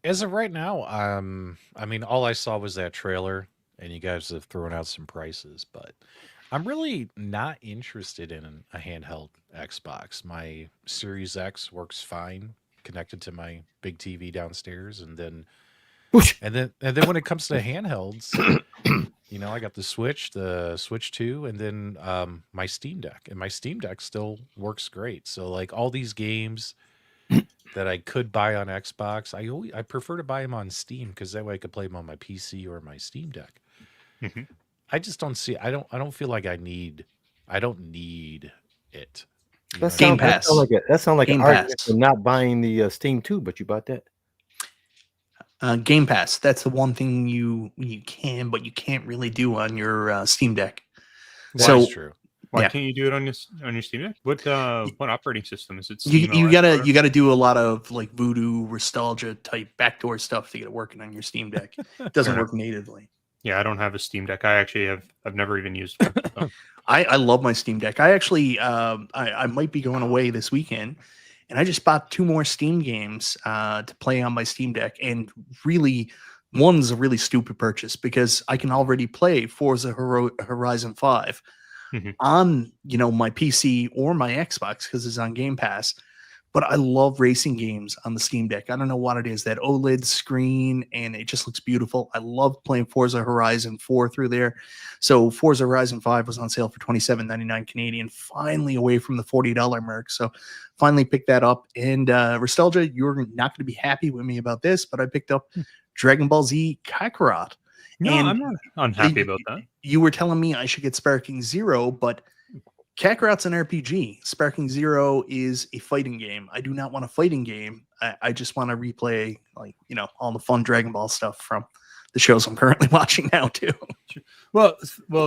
As of right now, I mean, all I saw was that trailer and you guys have thrown out some prices, but I'm really not interested in a handheld Xbox. My Series X works fine connected to my big TV downstairs, and then And then when it comes to handhelds, you know, I got the Switch 2, and then my Steam Deck, and my Steam Deck still works great. So like all these games that I could buy on Xbox, I prefer to buy them on Steam because that way I could play them on my PC or my Steam Deck. Mm-hmm. I just don't see. I don't feel like I don't need it. Game Pass. That sounds like Game an argument Pass. for not buying the Steam 2, but you bought that. Game Pass. That's the one thing you can, but you can't really do on your Steam Deck. That's true. Why Yeah. can't you do it on your Steam Deck? What operating system is it? Steam You OS gotta or- you gotta do a lot of like voodoo nostalgia type backdoor stuff to get it working on your Steam Deck. It doesn't Fair work natively. Yeah, I don't have a Steam Deck. I've never even used one. So. I love my Steam Deck. I actually I might be going away this weekend, and I just bought 2 more Steam games to play on my Steam Deck. And really, one's a really stupid purchase because I can already play Forza Horizon 5 on my PC or my Xbox because it's on Game Pass. But I love racing games on the Steam Deck. I don't know what it is, that OLED screen, and it just looks beautiful. I love playing Forza Horizon 4 through there. So Forza Horizon 5 was on sale for $27.99 Canadian, finally away from the $40 mark. So finally picked that up. And Nostalgia, you're not going to be happy with me about this, but I picked up Dragon Ball Z Kakarot. No, And I'm not unhappy about that. You were telling me I should get Sparking Zero, but Kakarot's an RPG. Sparking Zero is a fighting game. I do not want a fighting game. I just want to replay, like, all the fun Dragon Ball stuff from the shows I'm currently watching now too. Well,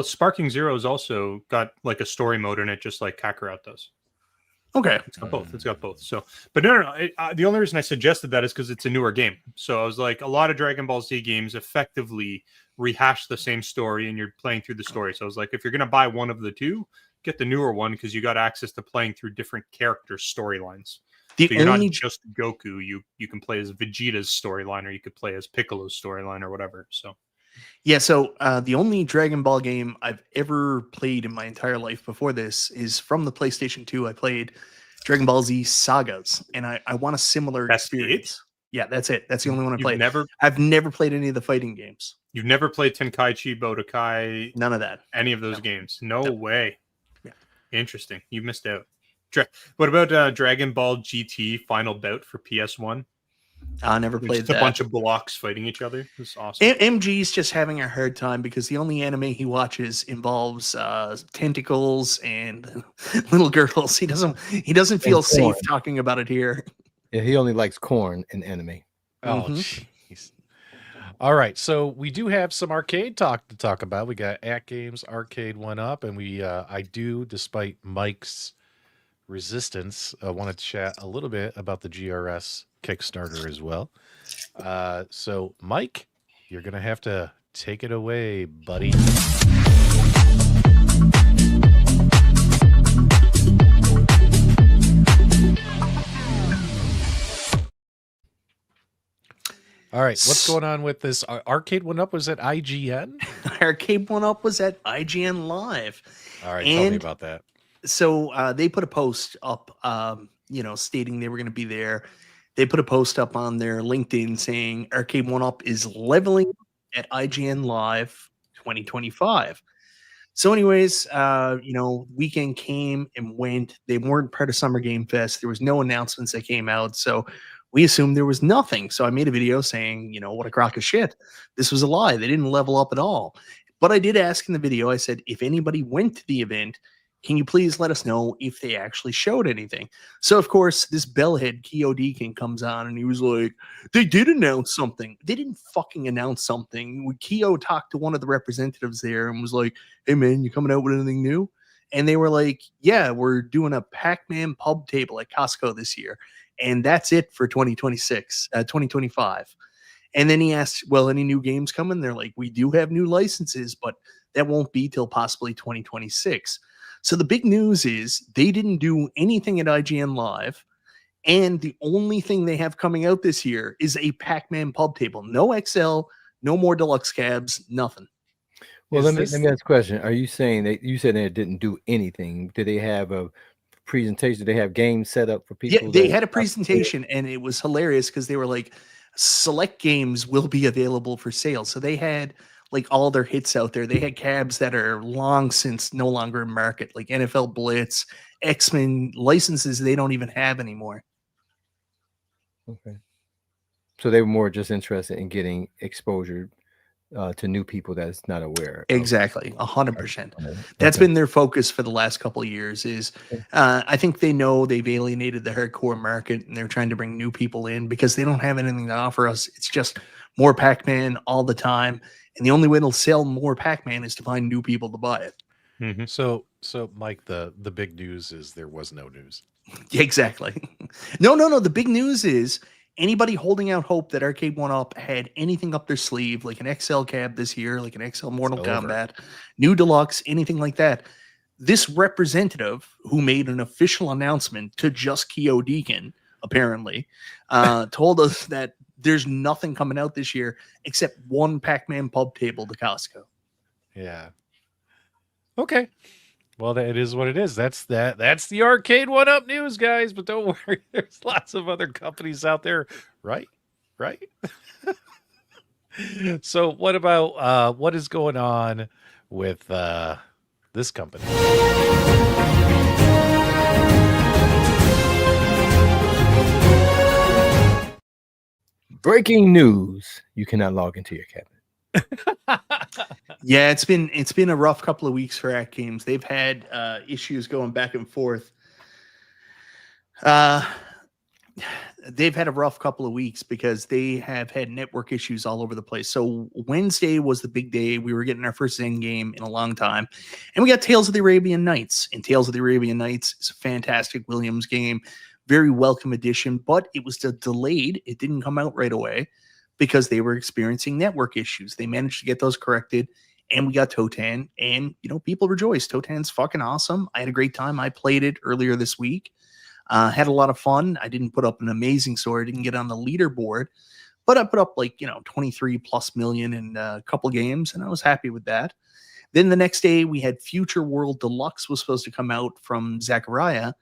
Sparking Zero's also got like a story mode in it, just like Kakarot does. Okay. It's got both. So, but no. The only reason I suggested that is because it's a newer game. So I was like, a lot of Dragon Ball Z games effectively rehash the same story, and you're playing through the story. So I was like, if you're gonna buy one of the two, get the newer one because you got access to playing through different characters' storylines. So you're not just Goku. You can play as Vegeta's storyline, or you could play as Piccolo's storyline, or whatever. So yeah. So the only Dragon Ball game I've ever played in my entire life before this is from the PlayStation 2. I played Dragon Ball Z Sagas, and I want a similar experience. Yeah, that's it. That's the only one I played. I've never played any of the fighting games. You've never played Tenkaichi Budokai? None of that. Any of those games? No way. Yeah. Interesting. You missed out. What about Dragon Ball GT Final Bout for PS1? I never played that. A bunch of blocks fighting each other. It's awesome. MG's just having a hard time because the only anime he watches involves tentacles and little girls. He doesn't feel safe talking about it here. Yeah, he only likes corn in anime. Oh, jeez. All right, so we do have some arcade talk to talk about. We got AtGames Arcade1Up, and I do, despite Mike's resistance, want to chat a little bit about the GRS Kickstarter as well. So, Mike, you're going to have to take it away, buddy. All right, what's going on with this? Arcade1Up was at IGN? Arcade1Up was at IGN Live. All right, tell me about that. So they put a post up, stating they were going to be there. They put a post up on their LinkedIn saying Arcade1Up is leveling at IGN Live 2025. So anyways, weekend came and went. They weren't part of Summer Game Fest. There was no announcements that came out. So we assumed there was nothing. So I made a video saying, what a crock of shit. This was a lie. They didn't level up at all. But I did ask in the video, I said, if anybody went to the event, can you please let us know if they actually showed anything? So, of course, this bellhead, Keo Deacon, comes on and he was like, they did announce something. They didn't fucking announce something. Keo talked to one of the representatives there and was like, hey, man, you coming out with anything new? And they were like, yeah, we're doing a Pac-Man pub table at Costco this year. And that's it for 2025. And then he asked, well, any new games coming? They're like, we do have new licenses, but that won't be till possibly 2026. So the big news is they didn't do anything at IGN Live. And the only thing they have coming out this year is a Pac-Man pub table. No XL, no more deluxe cabs, nothing. Well, let me ask a question. Are you saying that you said they didn't do anything? Did they have a presentation? Did they have games set up for people? Yeah, they had a presentation, and it was hilarious because they were like, select games will be available for sale. So they had like all their hits out there. They had cabs that are long since no longer in market, like NFL Blitz, X-Men licenses they don't even have anymore. Okay. So they were more just interested in getting exposure to new people that's not aware. Exactly, 100%. Okay. That's been their focus for the last couple of years. Is I think they know they've alienated the hardcore market, and they're trying to bring new people in because they don't have anything to offer us. It's just more Pac-Man all the time, and the only way to sell more Pac-Man is to find new people to buy it. Mm-hmm. So Mike, the big news is there was no news. Exactly. No. The big news is anybody holding out hope that Arcade1Up had anything up their sleeve, like an XL cab this year, like an XL Mortal Kombat, new deluxe, anything like that. This representative who made an official announcement to just Keo Deacon, apparently, told us that there's nothing coming out this year except one Pac-Man pub table to Costco. Yeah. Okay. Well, it is what it is. That's the Arcade1Up news, guys. But don't worry, there's lots of other companies out there, right? So, what about what is going on with this company? Breaking news: you cannot log into your cabinet. Yeah, it's been a rough couple of weeks for AtGames. They've had issues going back and forth. They've had a rough couple of weeks because they have had network issues all over the place. So Wednesday was the big day. We were getting our first Zen game in a long time, and we got Tales of the Arabian Nights. And Tales of the Arabian Nights is a fantastic Williams game, very welcome addition, but it was delayed. It didn't come out right away because they were experiencing network issues. They managed to get those corrected, and we got Totan, and, people rejoiced. Totan's fucking awesome. I had a great time. I played it earlier this week. Had a lot of fun. I didn't put up an amazing score. I didn't get on the leaderboard, but I put up 23 plus million in a couple games, and I was happy with that. Then the next day we had Future World Deluxe was supposed to come out from Zachariah,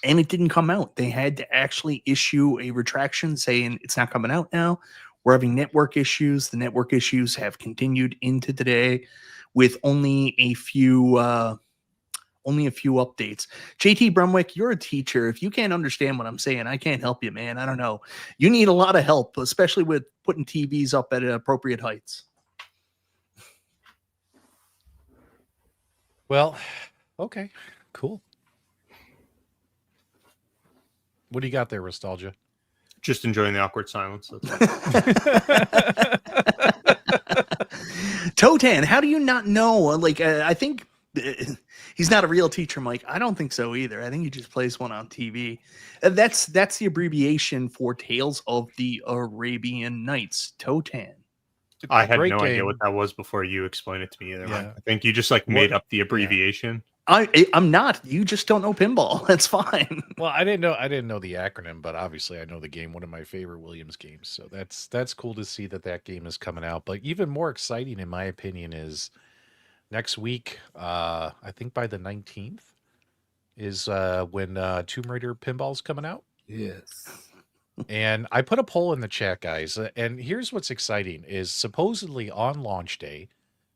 and it didn't come out. They had to actually issue a retraction saying it's not coming out now. We're having network issues. The network issues have continued into today with only a few updates. JT Brumwick, you're a teacher. If you can't understand what I'm saying, I can't help you, man. I don't know. You need a lot of help, especially with putting TVs up at appropriate heights. Well, okay, cool. What do you got there, Nostalgia? Just enjoying the awkward silence. Totan, how do you not know? I think he's not a real teacher, Mike. I don't think so either. I think he just plays one on TV. That's the abbreviation for Tales of the Arabian Nights. Totan. I had no idea what that was before you explained it to me either. Yeah. I think you just made up the abbreviation. I'm not. You just don't know pinball. That's fine. Well, I didn't know the acronym, but obviously I know the game. One of my favorite Williams games. So that's cool to see that game is coming out. But even more exciting, in my opinion, is next week. I think by the 19th is when Tomb Raider Pinball's coming out. Yes. And I put a poll in the chat, guys. And here's what's exciting: is supposedly on launch day,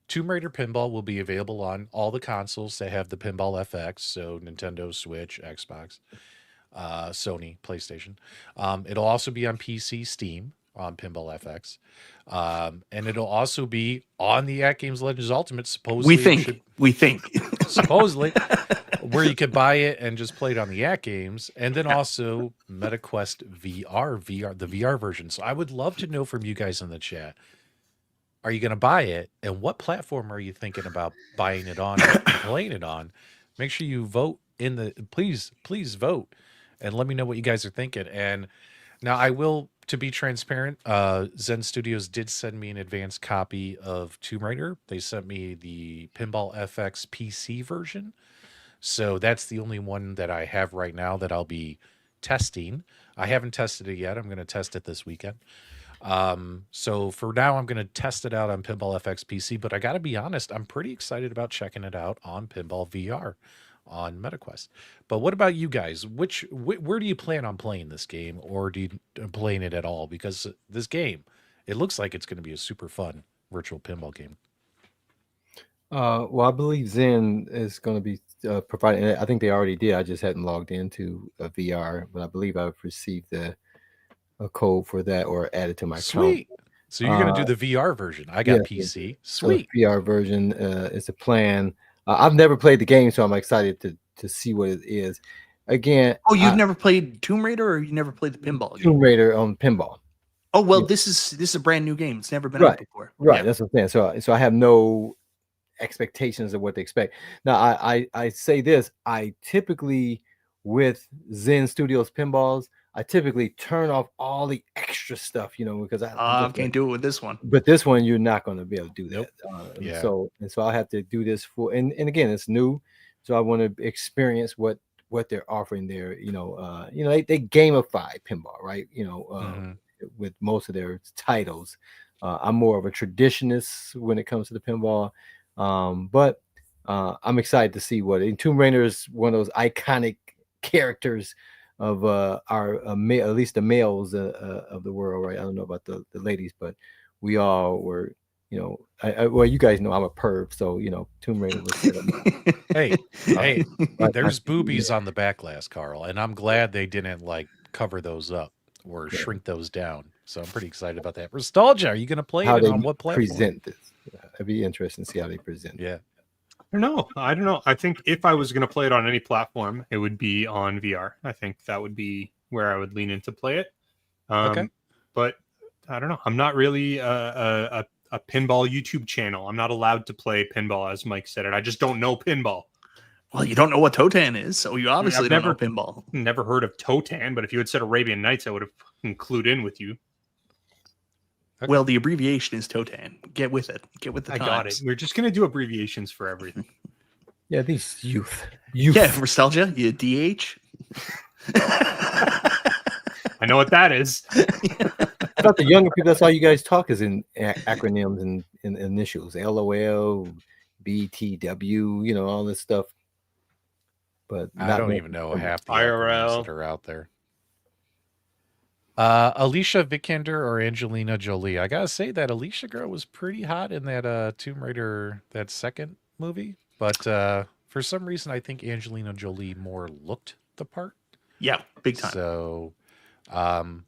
Tomb Raider Pinball will be available on all the consoles that have the Pinball FX, so Nintendo, Switch, Xbox, Sony, PlayStation. It'll also be on PC, Steam, on Pinball FX. And it'll also be on the AtGames Legends Ultimate, supposedly. We think. Supposedly, where you could buy it and just play it on the AtGames. And then also MetaQuest VR, the VR version. So I would love to know from you guys in the chat. Are you going to buy it? And what platform are you thinking about buying it on and playing it on? Make sure you vote please vote and let me know what you guys are thinking. And now I will, to be transparent, Zen Studios did send me an advanced copy of Tomb Raider. They sent me the Pinball FX PC version. So that's the only one that I have right now that I'll be testing. I haven't tested it yet. I'm going to test it this weekend. So for now, I'm going to test it out on Pinball FX PC, but I got to be honest, I'm pretty excited about checking it out on Pinball VR. on MetaQuest. But what about you guys? Where do you plan on playing this game, or do you playing it at all? Because this game, it looks like it's going to be a super fun virtual pinball game. Well, I believe Zen is going to be providing. I think they already did. I just hadn't logged into a VR, but I believe I've received a code for that or added to my Sweet. account. So you're going to do the VR version. I got PC. Sweet. So the VR version is a plan. I've never played the game, so I'm excited to see what it is. Again, you've never played Tomb Raider, or you never played the pinball game? Tomb Raider on pinball. Oh well, this is a brand new game. It's never been out before. Right, Yeah. that's what I'm saying. So I have no expectations of what they expect. Now I say this, I typically, with Zen Studios pinballs, I typically turn off all the extra stuff, because I can't do it with this one. But this one you're not going to be able to do that. Nope. So I'll have to do this for, and again, it's new, so I want to experience what they're offering there. They gamify pinball, right? With most of their titles. I'm more of a traditionalist when it comes to the pinball. But I'm excited to see what Tomb Raider is one of those iconic characters of our at least the males of the world, right? I don't know about the ladies, but we all were, well, you guys know I'm a perv, so Tomb Raider was set up. Hey, there's boobies on the back glass, Carl, and I'm glad they didn't cover those up or shrink those down. So I'm pretty excited about that. Nostalgia, are you going to play it on what platform? Present this? It'd be interesting to see how they present. Yeah. I don't know. I think if I was going to play it on any platform, it would be on VR. I think that would be where I would lean in to play it. Okay. But I don't know. I'm not really a pinball YouTube channel. I'm not allowed to play pinball, as Mike said it. I just don't know pinball. Well, you don't know what Totan is, so you obviously don't know pinball. Never heard of Totan, but if you had said Arabian Nights, I would have clued in with you. Okay. Well, the abbreviation is Totan. Get with it. Get with the times. I got it. We're just going to do abbreviations for everything. Yeah, these youth. Yeah, nostalgia. You DH. I know what that is. I thought the younger people, that's all you guys talk is in acronyms and initials. LOL, BTW, all this stuff. But I don't even know half the IRL that are out there. Alicia Vikander or Angelina Jolie? I gotta say that Alicia girl was pretty hot in that Tomb Raider, that second movie. But for some reason, I think Angelina Jolie more looked the part. Yeah, big time. So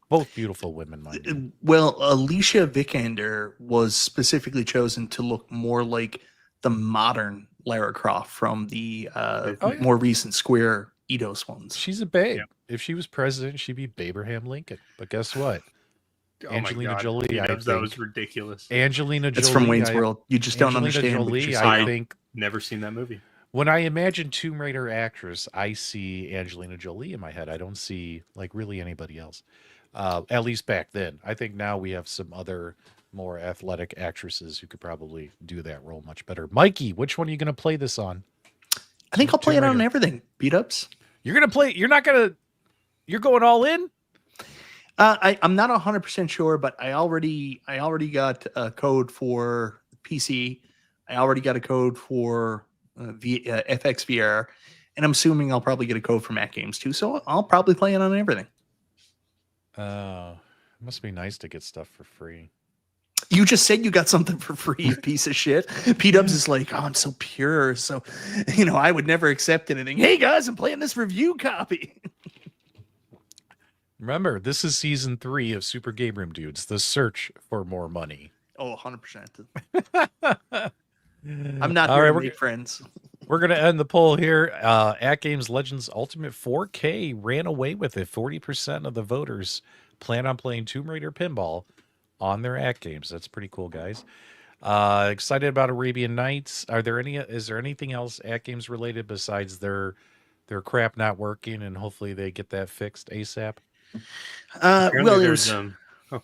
both beautiful women, mind you. Well, Alicia Vikander was specifically chosen to look more like the modern Lara Croft from the more recent Square Eidos ones. She's a babe. Yeah. If she was president, she'd be Abraham Lincoln. But guess what? Angelina Jolie, that was ridiculous. Angelina Jolie. It's from Wayne's World. You just don't understand. Jolie, I think never seen that movie. When I imagine Tomb Raider actress, I see Angelina Jolie in my head. I don't see really anybody else. At least back then. I think now we have some other more athletic actresses who could probably do that role much better. Mikey, which one are you going to play this on? I think I'll play it on everything. Beat ups. You're going to play. You're going all in. I'm not 100% sure, but I already got a code for PC. I already got a code for FX VR, and I'm assuming I'll probably get a code from AtGames too. So I'll probably play it on everything. It must be nice to get stuff for free. You just said you got something for free, you piece of shit. P-Dubs is like, oh, I'm so pure. So, I would never accept anything. Hey, guys, I'm playing this review copy. Remember, this is season 3 of Super Game Room Dudes, the search for more money. Oh, 100%. I'm not here to make friends. We're going to end the poll here. AtGames Legends Ultimate 4K ran away with it. 40% of the voters plan on playing Tomb Raider Pinball on their AtGames. That's pretty cool, guys. Excited about Arabian Nights. Is there anything else AtGames related besides their crap not working, and hopefully they get that fixed ASAP? Well, there's go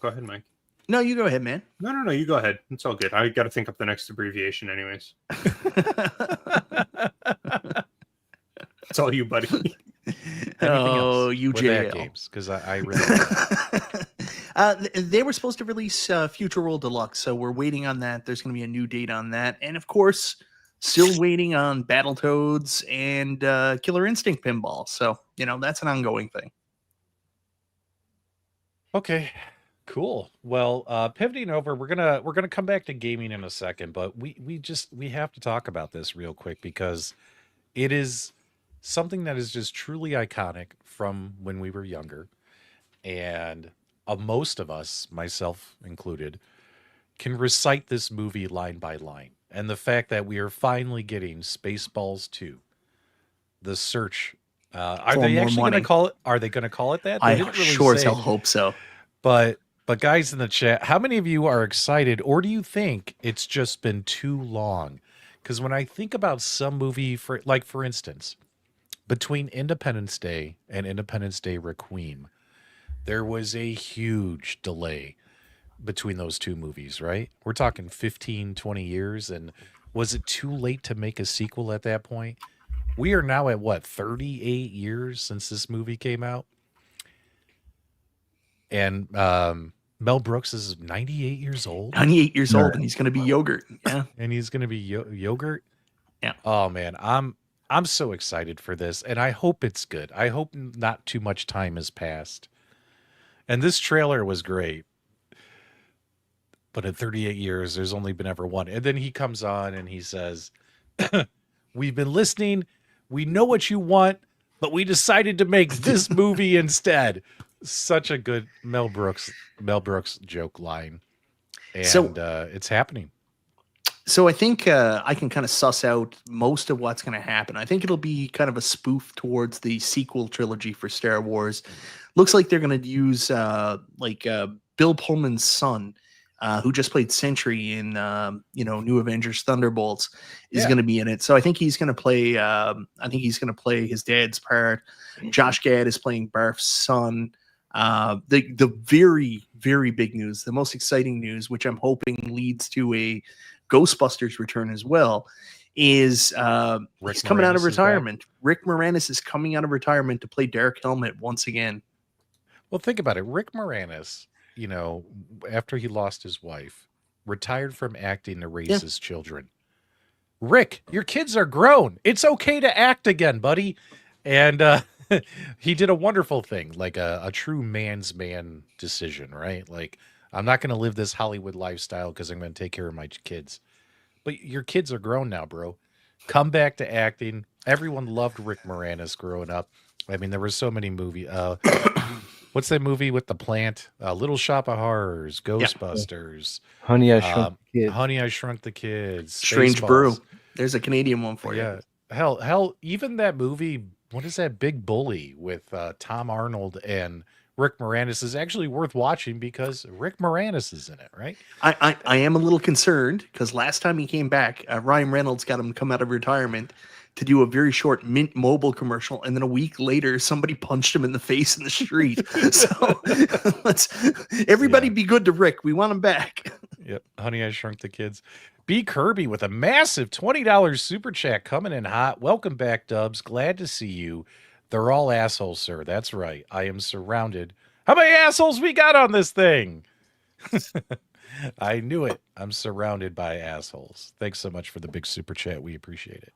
ahead, Mike. No, you go ahead, man. No, you go ahead. It's all good. I got to think up the next abbreviation anyways. It's all you, buddy. Oh, UJL. Games, because I really they were supposed to release Future World Deluxe, so we're waiting on that. There's going to be a new date on that. And of course, Still waiting on Battletoads and Killer Instinct Pinball. So, that's an ongoing thing. Okay, cool. Well, pivoting over, we're gonna come back to gaming in a second, but we have to talk about this real quick because it is something that is just truly iconic from when we were younger, and most of us, myself included, can recite this movie line by line. And the fact that we are finally getting Spaceballs 2, The Search. Are For they more actually going to money. call it? Are they going to call it that? They I didn't really sure as say. hell hope so. But guys in the chat, how many of you are excited, or do you think it's just been too long? Because when I think about some movie, for instance, between Independence Day and Independence Day Requiem, there was a huge delay between those two movies, right? We're talking 15, 20 years. And was it too late to make a sequel at that point? We are now at what, 38 years since this movie came out? And Mel Brooks is 98 years old. 98 years old, and he's going to be yogurt. Yeah. And he's going to be yogurt. Yeah. Oh man, I'm so excited for this, and I hope it's good. I hope not too much time has passed. And this trailer was great. But in 38 years, there's only been ever one. And then he comes on and he says, "We've been listening. We know what you want, but we decided to make this movie instead." Such a good Mel Brooks joke line. And it's happening. So I think I can kind of suss out most of what's going to happen. I think it'll be kind of a spoof towards the sequel trilogy for Star Wars. Looks like they're going to use Bill Pullman's son, who just played Sentry in New Avengers Thunderbolts, is going to be in it. So I think he's going to play. I think he's going to play his dad's part. Josh Gad is playing Barf's son. The very, very big news, the most exciting news, which I'm hoping leads to a Ghostbusters return as well, is he's coming out of retirement. Rick Moranis is coming out of retirement to play Dark Helmet once again. Well, think about it. Rick Moranis, after he lost his wife, retired from acting to raise his children. Rick, your kids are grown. It's okay to act again, buddy. And he did a wonderful thing, like a true man's man decision, right? Like, I'm not going to live this Hollywood lifestyle because I'm going to take care of my kids. But your kids are grown now, bro. Come back to acting. Everyone loved Rick Moranis growing up. I mean, there were so many movies. What's that movie with the plant? Little Shop of Horrors, Ghostbusters, Honey, I Shrunk the Kids. Honey, I Shrunk the Kids, Strange Spaceballs. Brew. There's a Canadian one for you. Yeah, hell, even that movie. What is that, Big Bully, with Tom Arnold and Rick Moranis, is actually worth watching because Rick Moranis is in it, right? I am a little concerned because last time he came back, Ryan Reynolds got him to come out of retirement to do a very short Mint Mobile commercial, and then a week later, somebody punched him in the face in the street. So let's everybody be good to Rick. We want him back. Yep. Honey, I Shrunk the Kids. B. Kirby with a massive $20 super chat coming in hot. Welcome back, Dubs. Glad to see you. They're all assholes, sir. That's right. I am surrounded. How many assholes we got on this thing? I knew it. I'm surrounded by assholes. Thanks so much for the big super chat. We appreciate it.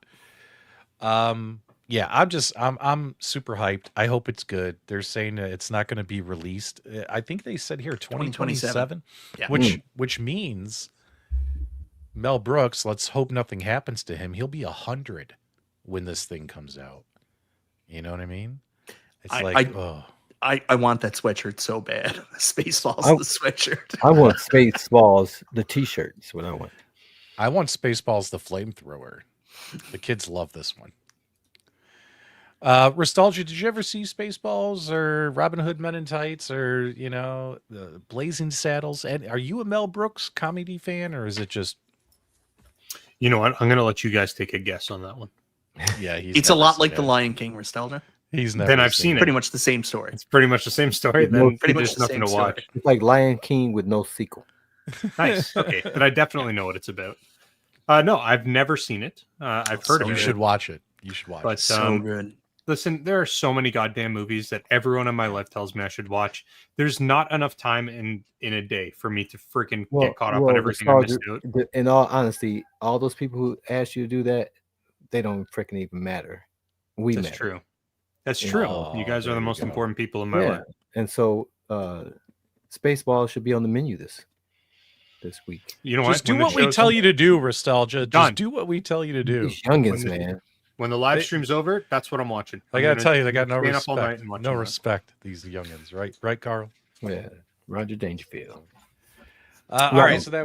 Yeah, I'm super hyped. I hope it's good. They're saying it's not going to be released. I think they said here 2027, Yeah. which means Mel Brooks, let's hope nothing happens to him. He'll be 100 when this thing comes out. You know what I mean? It's I want that sweatshirt so bad. Spaceballs, the sweatshirt. I want Spaceballs, the t-shirt. That's what I want. I want Spaceballs, the flamethrower. The kids love this one. Nostalgia, did you ever see Spaceballs or Robin Hood Men in Tights or, the Blazing Saddles? And are you a Mel Brooks comedy fan, or is it just... You know what? I'm going to let you guys take a guess on that one. Yeah, it's a lot like The Lion King, Nostalgia. He's never Then I've seen it. Pretty much the same story. It's pretty much the same story. Then pretty much there's the nothing same to watch. It's like Lion King with no sequel. Nice. Okay. But I definitely know what it's about. No, I've never seen it. I've heard of it. You should watch it. You should watch But it. So good. Listen, there are so many goddamn movies that everyone in my life tells me I should watch. There's not enough time in a day for me to freaking get caught up on everything I missed out. In all honesty, all those people who ask you to do that, they don't freaking even matter. That's true. That's true. You guys are the most important people in my life. And so Spaceballs should be on the menu this week. You know Just what? do what we tell you to do, Nostalgia. Just do what we tell you to do. These youngins, man. When the live stream's over, that's what I'm watching. I gotta tell you, they got no staying up all night respect. and watching No that. respect, these youngins, right? Right, Carl? Yeah, Roger Dangerfield. All right, so that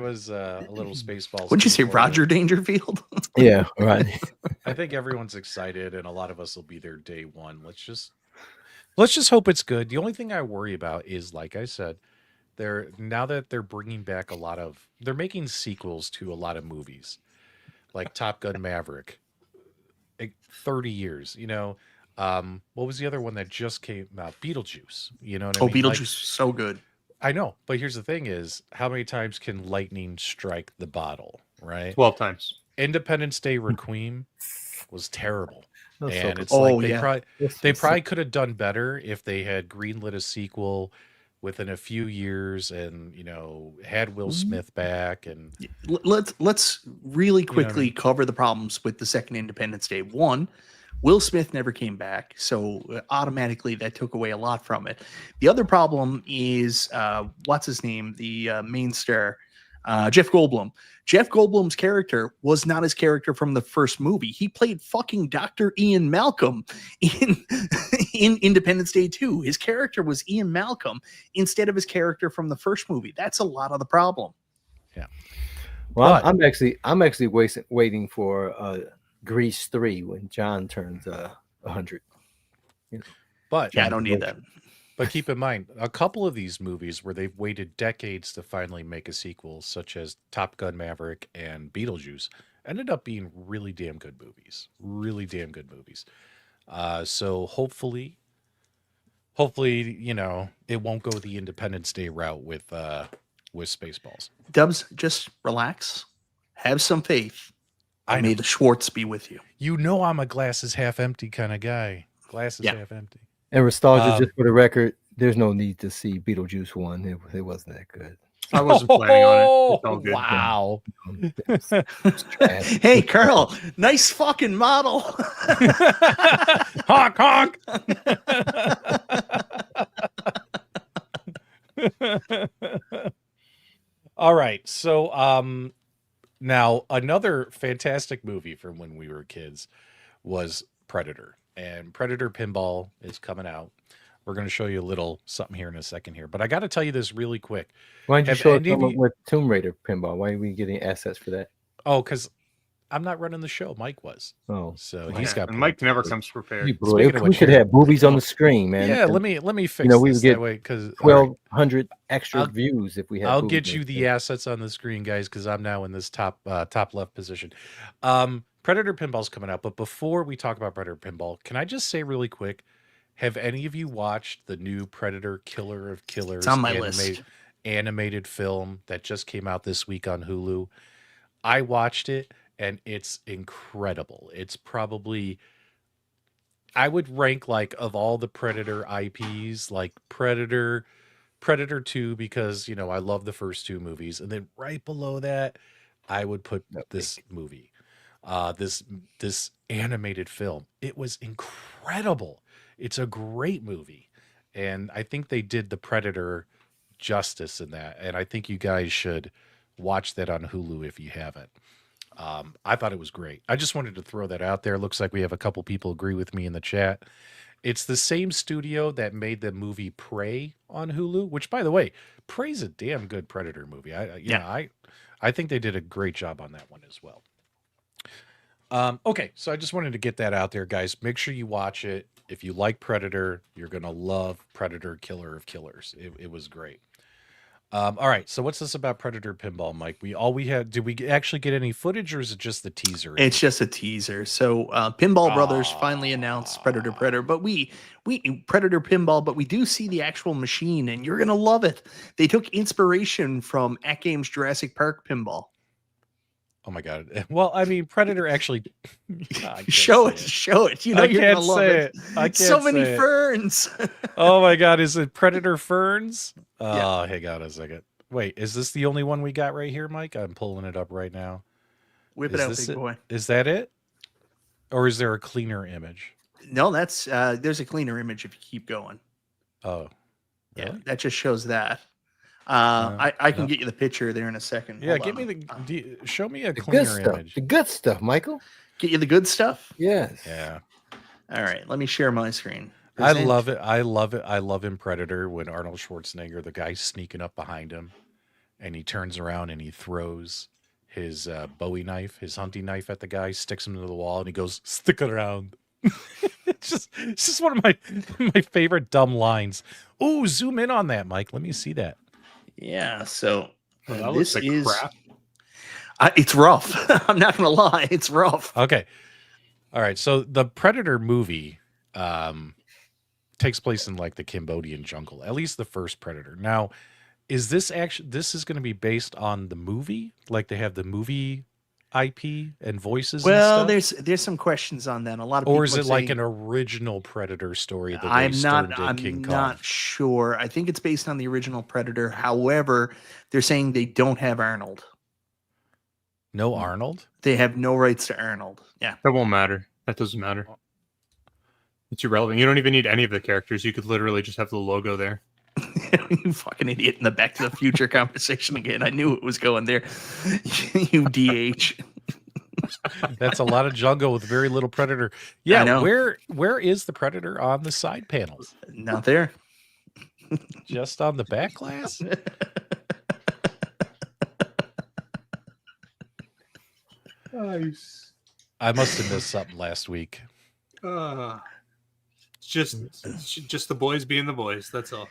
was a little Spaceballs. What'd you say, for Roger Dangerfield? Yeah, right. I think everyone's excited, and a lot of us will be there day one. Let's just hope it's good. The only thing I worry about is, like I said, now that they're bringing back they're making sequels to a lot of movies, like Top Gun Maverick. 30 years, what was the other one that just came out? Beetlejuice. You know what I mean? Beetlejuice is so good. I know, but here's the thing: is how many times can lightning strike the bottle? Right? 12 times. Independence Day Requiem was terrible, and it's they probably could have done better if they had greenlit a sequel within a few years, and had Will Smith back. And let's really quickly cover the problems with the second Independence Day. One, Will Smith never came back, so automatically that took away a lot from it. The other problem is what's his name, the main star, Jeff Goldblum. Jeff Goldblum's character was not his character from the first movie. He played fucking Dr. Ian Malcolm in Independence Day 2. His character was Ian Malcolm instead of his character from the first movie. That's a lot of the problem. Yeah. Well, I'm actually waiting for Grease 3 when John turns 100. But yeah, I don't need that. But keep in mind, a couple of these movies where they've waited decades to finally make a sequel, such as Top Gun Maverick and Beetlejuice, ended up being really damn good movies. Really damn good movies. So hopefully, it won't go the Independence Day route with Spaceballs. Dubs, just relax. Have some faith. May the Schwartz be with you. You know I'm a glasses half empty kind of guy. Glasses half empty. And Nostalgia, just for the record, there's no need to see Beetlejuice 1. It wasn't that good. I wasn't planning on it. It's all good. Wow. Hey, Carl, nice fucking model. Honk, honk. All right. So now another fantastic movie from when we were kids was Predator. And Predator Pinball is coming out. We're going to show you a little something here in a second here. But I got to tell you this really quick. Why didn't you show it with Tomb Raider Pinball? Why are we getting assets for that? Oh, because I'm not running the show. Mike was. Oh. So he's got... And Mike never comes prepared. We should have boobies on the screen, man. Yeah, let me fix this we would get that way, because 1,200 extra views if we have. I'll get you the assets on the screen, guys, because I'm now in this top left position. Predator Pinball's coming out, but before we talk about Predator Pinball, can I just say really quick, have any of you watched the new Predator Killer of Killers it's on my list. Animated film that just came out this week on Hulu? I watched it, and it's incredible. It's probably, I would rank, like, of all the Predator IPs, like Predator 2, because, I love the first two movies, and then right below that, I would put this movie. This animated film. It was incredible. It's a great movie, and I think they did the Predator justice in that, and I think you guys should watch that on Hulu if you haven't. I thought it was great. I just wanted to throw that out there. Looks like we have a couple people agree with me in the chat. It's the same studio that made the movie Prey on Hulu, which, by the way, Prey's a damn good Predator movie. I think they did a great job on that one as well. Okay, so I just wanted to get that out there, guys. Make sure you watch it. If you like Predator, you're going to love Predator Killer of Killers. It was great. All right, so what's this about Predator Pinball, Mike? Did we actually get any footage, or is it just the teaser? It's just a teaser. So Pinball Brothers finally announced Predator, but we Predator Pinball, but we do see the actual machine, and you're going to love it. They took inspiration from AtGames Jurassic Park Pinball. Oh my god. Well, I mean, Predator actually. I can't Show say it. Show it. You know I you're can't gonna love say it. it. I can't So many say it. ferns. Oh my god, is it Predator Ferns? Oh, Yeah. hang on a second. Wait, is this the only one we got right here, Mike? I'm pulling it up right now. Whip Is it out, this big boy. Is that it? Or is there a cleaner image? No, that's there's a cleaner image if you keep going. Oh. Yeah, Really? that just shows that. I can no. get you the picture there in a second. Yeah, Hold give on. me show me a The cleaner good stuff. image. The good stuff, Michael. Get you the good stuff. Yes. Yeah. All right, let me share my screen. I love it. I love it. I love in Predator when Arnold Schwarzenegger, the guy's sneaking up behind him, and he turns around and he throws his Bowie knife, his hunting knife at the guy, sticks him to the wall, and he goes, "Stick it around." it's just one of my favorite dumb lines. Oh, zoom in on that, Mike. Let me see that. Yeah, so That this looks like is crap. it's rough. I'm not gonna lie, it's rough. Okay. All right. So the Predator movie takes place in like the Cambodian jungle, at least the first Predator. Now, is this is going to be based on the movie? Like they have the movie IP and voices Well, and stuff? there's some questions on that. A lot of people Or is are it like saying- an original Predator story the way I'm Stern not. did I'm King Kong? not sure. I think it's based on the original Predator. However, they're saying they don't have Arnold. No Arnold? They have no rights to Arnold. Yeah. That won't matter. That doesn't matter. It's irrelevant. You don't even need any of the characters. You could literally just have the logo there. You fucking idiot in the Back to the Future conversation again. I knew it was going there. You DH. That's a lot of jungle with very little Predator. Yeah, I know. where is the Predator on the side panels? Not there. Just on the back glass? Nice. I must have missed something last week. It's just the boys being the boys. That's all.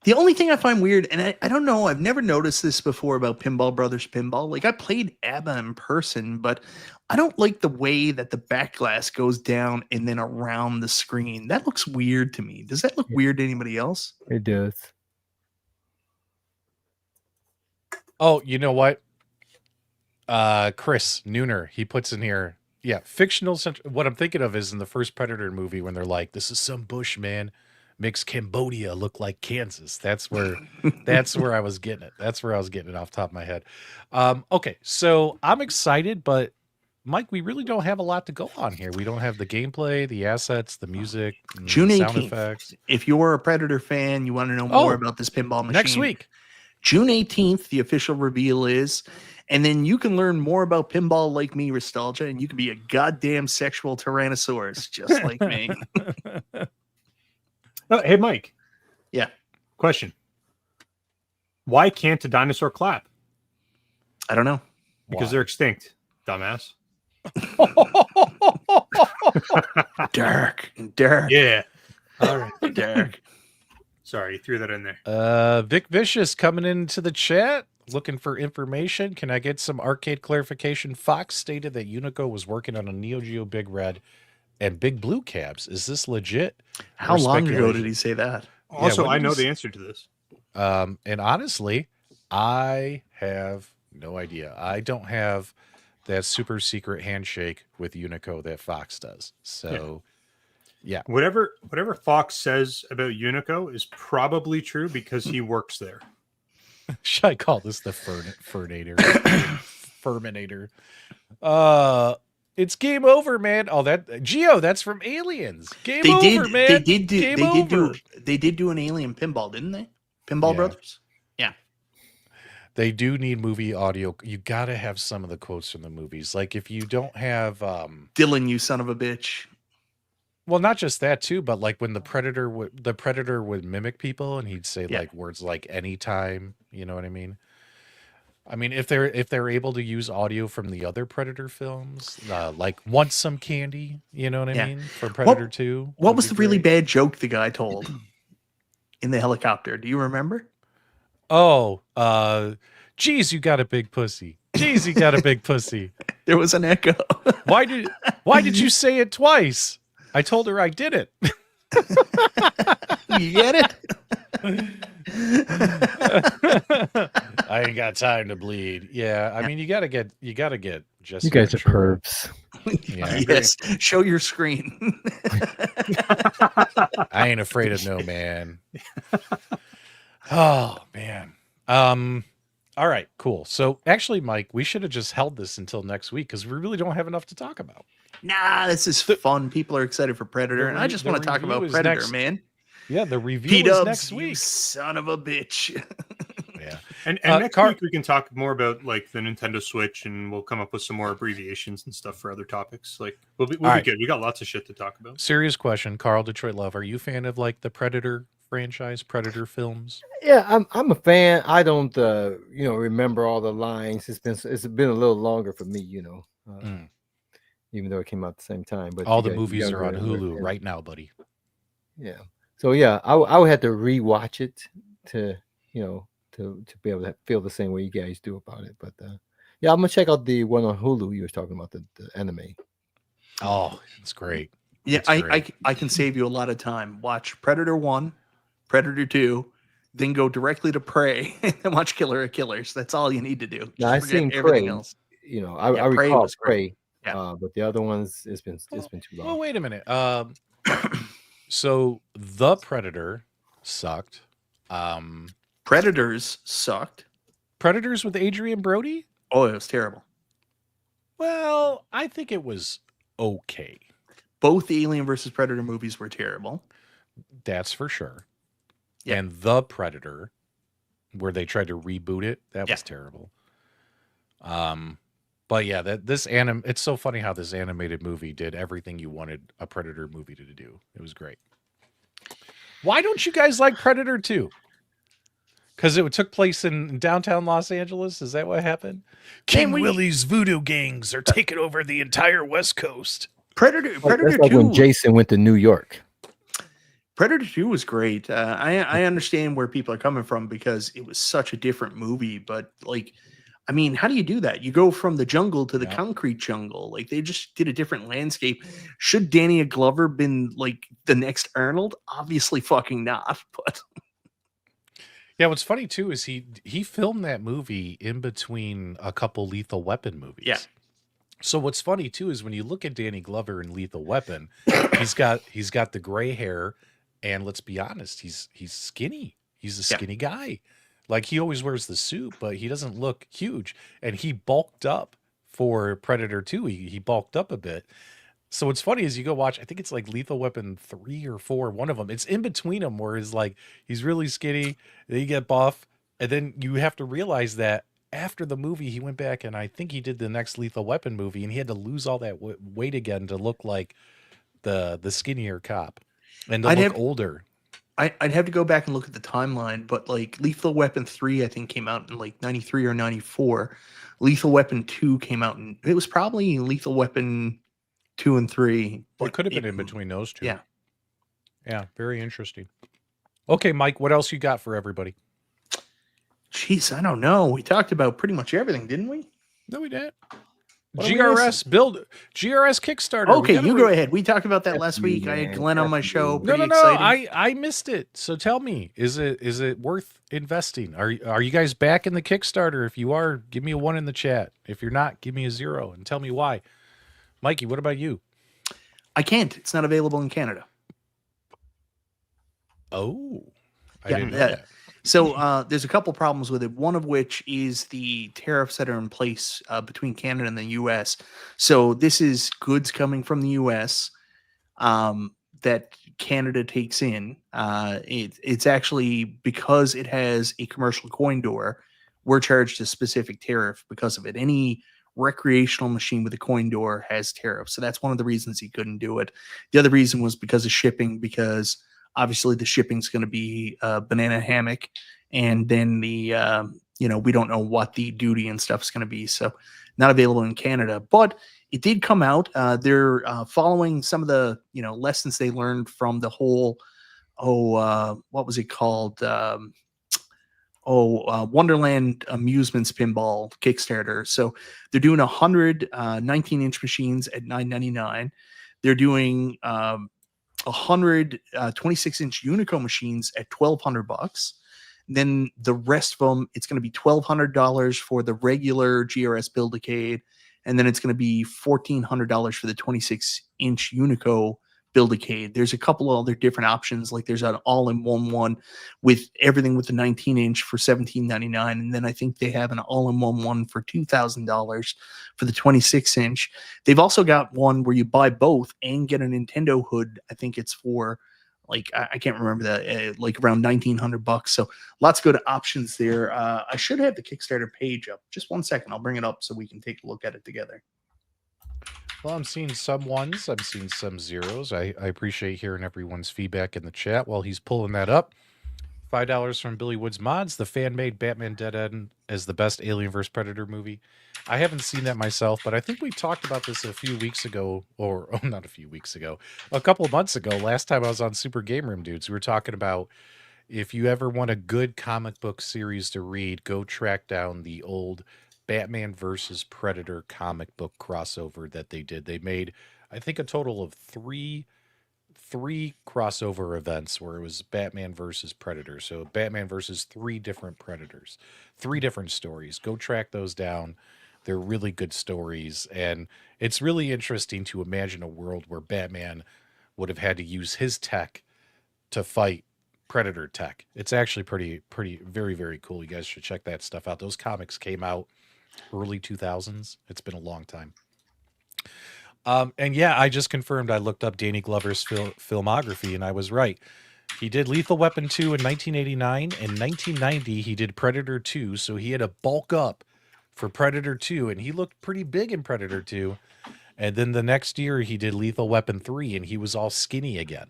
The only thing I find weird, and I don't know, I've never noticed this before about Pinball Brothers Pinball. Like, I played ABBA in person, but I don't like the way that the back glass goes down and then around the screen. That looks weird to me. Does that look weird to anybody else? It does. Oh, you know what? Chris Nooner, he puts in here. Yeah, fictional. What I'm thinking of is in the first Predator movie when they're like, "This is some bush, man. Makes Cambodia look like Kansas." That's where I was getting it. That's where I was getting it off the top of my head. Okay, so I'm excited, but Mike, we really don't have a lot to go on here. We don't have the gameplay, the assets, the music, June the sound 18th. effects. If you're a Predator fan, you want to know more about this pinball machine. Next week. June 18th, the official reveal is. And then you can learn more about pinball like me, Nostalgia, and you can be a goddamn sexual Tyrannosaurus just like me. Oh, hey, Mike. Yeah. Question. Why can't a dinosaur clap? I don't know. Because Why? they're extinct, dumbass. Dark. Yeah. All right. Dark. Sorry, threw that in there. Vic Vicious coming into the chat, looking for information. Can I get some arcade clarification? Fox stated that Unico was working on a Neo Geo Big Red and Big Blue cabs. Is this legit? How Or long ago speculation? did he say that? Also, when I did know he the answer to this. And honestly, I have no idea. I don't have that super secret handshake with Unico that Fox does. So, yeah. Whatever Fox says about Unico is probably true because he works there. Should I call this the Fernator? Ferminator. It's game over, man. Oh, that Geo, that's from Aliens. Game over, man. Game over. They did do an alien pinball, didn't they? Pinball Yeah. Brothers. Yeah. They do need movie audio. You got to have some of the quotes from the movies. Like if you don't have Dylan, you son of a bitch. well, not just that too, but like when the Predator would mimic people and he'd say like words like anytime, you know what I mean? I mean, if they're able to use audio from the other Predator films, like Want Some Candy, you know what I mean? For Predator 2. What would was be the really great. bad joke the guy told in the helicopter? Do you remember? Oh, geez, you got a big pussy. Geez, you got a big pussy. There was an echo. Why did you say it twice? I told her I did it. You get it? I ain't got time to bleed. Yeah, I mean, you gotta get just. You guys are pervs. Yeah, Yes, show your screen. I ain't afraid of no man. Oh man. All right, cool. So actually, Mike, we should have just held this until next week because we really don't have enough to talk about. Nah, this is fun. People are excited for Predator, and I just want to talk about Predator, man. Yeah, the review is P-dubs, next you week. son of a bitch. Yeah. And next week we can talk more about like the Nintendo Switch, and we'll come up with some more abbreviations and stuff for other topics. Like we'll be good. We got lots of shit to talk about. Serious question, Carl Detroit Love. Are you a fan of like the Predator franchise, Predator films? Yeah, I'm a fan. I don't remember all the lines. It's been a little longer for me, even though it came out at the same time. But all the movies are on Hulu right now, buddy. Yeah. So yeah, I would have to rewatch it to be able to feel the same way you guys do about it. But yeah, I'm gonna check out the one on Hulu you were talking about, the anime. Oh, it's great. Yeah, It's great. I can save you a lot of time. Watch Predator 1, Predator 2, then go directly to Prey, and then watch Killer of Killers. That's all you need to do. Now I've seen everything Prey. else. I Prey recall was great. Prey. Yeah. But the other ones, it's been too long. Well, wait a minute. So the Predator sucked. Predators sucked. Predators with Adrian Brody? Oh, it was terrible. Well, I think it was okay. Both the Alien versus Predator movies were terrible. That's for sure. Yeah. And the Predator, where they tried to reboot it, that was terrible. But yeah, it's so funny how this animated movie did everything you wanted a Predator movie to do. It was great. Why don't you guys like Predator 2? Because it took place in downtown Los Angeles? Is that what happened? King Willie's voodoo gangs are taking over the entire West Coast. Predator That's 2. like when Jason went to New York. Predator 2 was great. I understand where people are coming from because it was such a different movie. But like, I mean, how do you do that? You go from the jungle to the concrete jungle. Like they just did a different landscape. Should Danny Glover been like the next Arnold? Obviously fucking not. But yeah, what's funny too is he filmed that movie in between a couple Lethal Weapon movies. Yeah. So what's funny too is when you look at Danny Glover in Lethal Weapon, he's got the gray hair, and let's be honest, he's skinny. He's a skinny guy. Like he always wears the suit, but he doesn't look huge. And he bulked up for Predator 2. He bulked up a bit. So what's funny is you go watch, I think it's like Lethal Weapon 3 or 4, one of them. It's in between them where he's really skinny, then you get buff, and then you have to realize that after the movie, he went back and I think he did the next Lethal Weapon movie, and he had to lose all that weight again to look like the skinnier cop and to look older. I'd have to go back and look at the timeline, but like Lethal Weapon 3, I think came out in like 93 or 94. Lethal Weapon 2 came out and it was probably Lethal Weapon 2 and 3. It could have been in between those two. Yeah. Yeah. Very interesting. Okay, Mike, what else you got for everybody? Jeez, I don't know. We talked about pretty much everything, didn't we? No, we didn't. What GRS Kickstarter. Okay, you go ahead. We talked about that last week. I had Glenn on my show. No. Exciting. I missed it. So tell me, is it worth investing? Are you guys back in the Kickstarter? If you are, give me a 1 in the chat. If you're not, give me a 0 and tell me why. Mikey, what about you? I can't. It's not available in Canada. Oh, I didn't know that. So there's a couple problems with it. One of which is the tariffs that are in place between Canada and the U.S. So this is goods coming from the U.S. That Canada takes in. It's actually because it has a commercial coin door, we're charged a specific tariff because of it. Any recreational machine with a coin door has tariffs. So that's one of the reasons he couldn't do it. The other reason was because of shipping, because obviously the shipping's going to be a banana hammock, and then the we don't know what the duty and stuff is going to be, so not available in Canada. But it did come out. They're following some of the lessons they learned from the whole what was it called? Wonderland Amusements Pinball Kickstarter. So they're doing 100 19-inch machines at $9.99. They're doing 100 26-inch Unico machines at $1,200. Then the rest of them, it's going to be $1,200 for the regular GRS Build-A-Cade, and then it's going to be $1,400 for the 26-inch Unico Build-A-Cade. There's a couple of other different options, like there's an all-in-one one with everything with the 19-inch for $1,799, and then I think they have an all-in-one one for $2,000 for the 26-inch. They've also got one where you buy both and get a Nintendo hood. I think it's for like, I can't remember that, like around $1,900. So lots of good options there. I should have the Kickstarter page up. Just one second. I'll bring it up so we can take a look at it together. Well, I'm seeing some ones. I'm seeing some zeros. I appreciate hearing everyone's feedback in the chat while he's pulling that up. $5 from Billy Woods Mods. The fan-made Batman Dead End is the best Alien vs. Predator movie. I haven't seen that myself, but I think we talked about this a few weeks ago, or not a few weeks ago, a couple of months ago. Last time I was on Super Game Room Dudes, we were talking about if you ever want a good comic book series to read, go track down the old Batman versus Predator comic book crossover that they did. They made, I think, a total of three crossover events where it was Batman versus Predator. So Batman versus 3 different Predators, 3 different stories. Go track those down. They're really good stories, and it's really interesting to imagine a world where Batman would have had to use his tech to fight Predator tech. It's actually very, very cool. You guys should check that stuff out. Those comics came out early 2000s. It's been a long time. And yeah, I just confirmed. I looked up Danny Glover's filmography, and I was right. He did Lethal Weapon 2 in 1989. In 1990, he did Predator 2, so he had to bulk up for Predator 2, and he looked pretty big in Predator 2. And then the next year, he did Lethal Weapon 3, and he was all skinny again.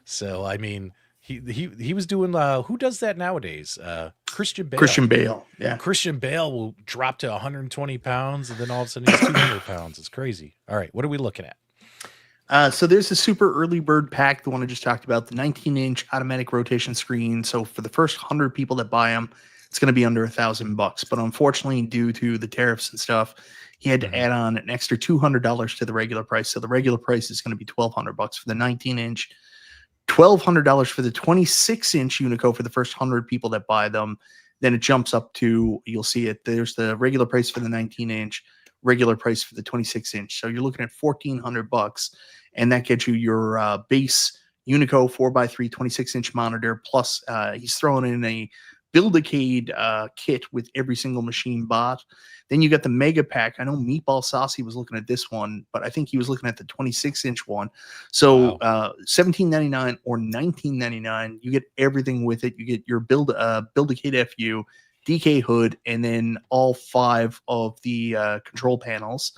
So, I mean, he was doing, who does that nowadays? Christian Bale. Christian Bale, yeah. Christian Bale will drop to 120 pounds, and then all of a sudden he's 200 pounds. It's crazy. All right, what are we looking at? So there's the super early bird pack, the one I just talked about, the 19-inch automatic rotation screen. So for the first 100 people that buy them, it's going to be under $1,000. But unfortunately, due to the tariffs and stuff, he had to add on an extra $200 to the regular price. So the regular price is going to be $1,200 for the 19-inch, $1,200 for the 26-inch Unico for the first 100 people that buy them. Then it jumps up to, you'll see it, there's the regular price for the 19-inch, regular price for the 26-inch. So you're looking at $1,400, and that gets you your base Unico 4x3 26-inch monitor, plus he's throwing in a Build-A-Cade kit with every single machine bot. Then you got the mega pack. I know Meatball Saucy was looking at this one, but I think he was looking at the 26-inch one. So wow. $17.99 or $19.99, you get everything with it. You get your Build-A-Cade FU, DK hood, and then all 5 of the control panels.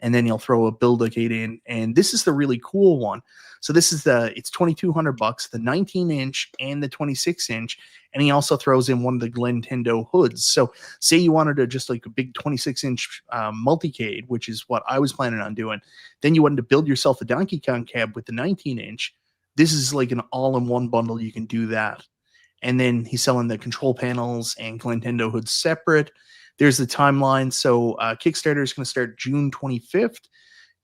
And then you'll throw a Build-A-Cade in. And this is the really cool one. So this is it's $2,200, the 19-inch and the 26-inch. And he also throws in one of the Nintendo hoods. So say you wanted to just like a big 26-inch multicade, which is what I was planning on doing. Then you wanted to build yourself a Donkey Kong cab with the 19-inch. This is like an all-in-one bundle. You can do that. And then he's selling the control panels and Nintendo hoods separate. There's the timeline. So Kickstarter is going to start June 25th.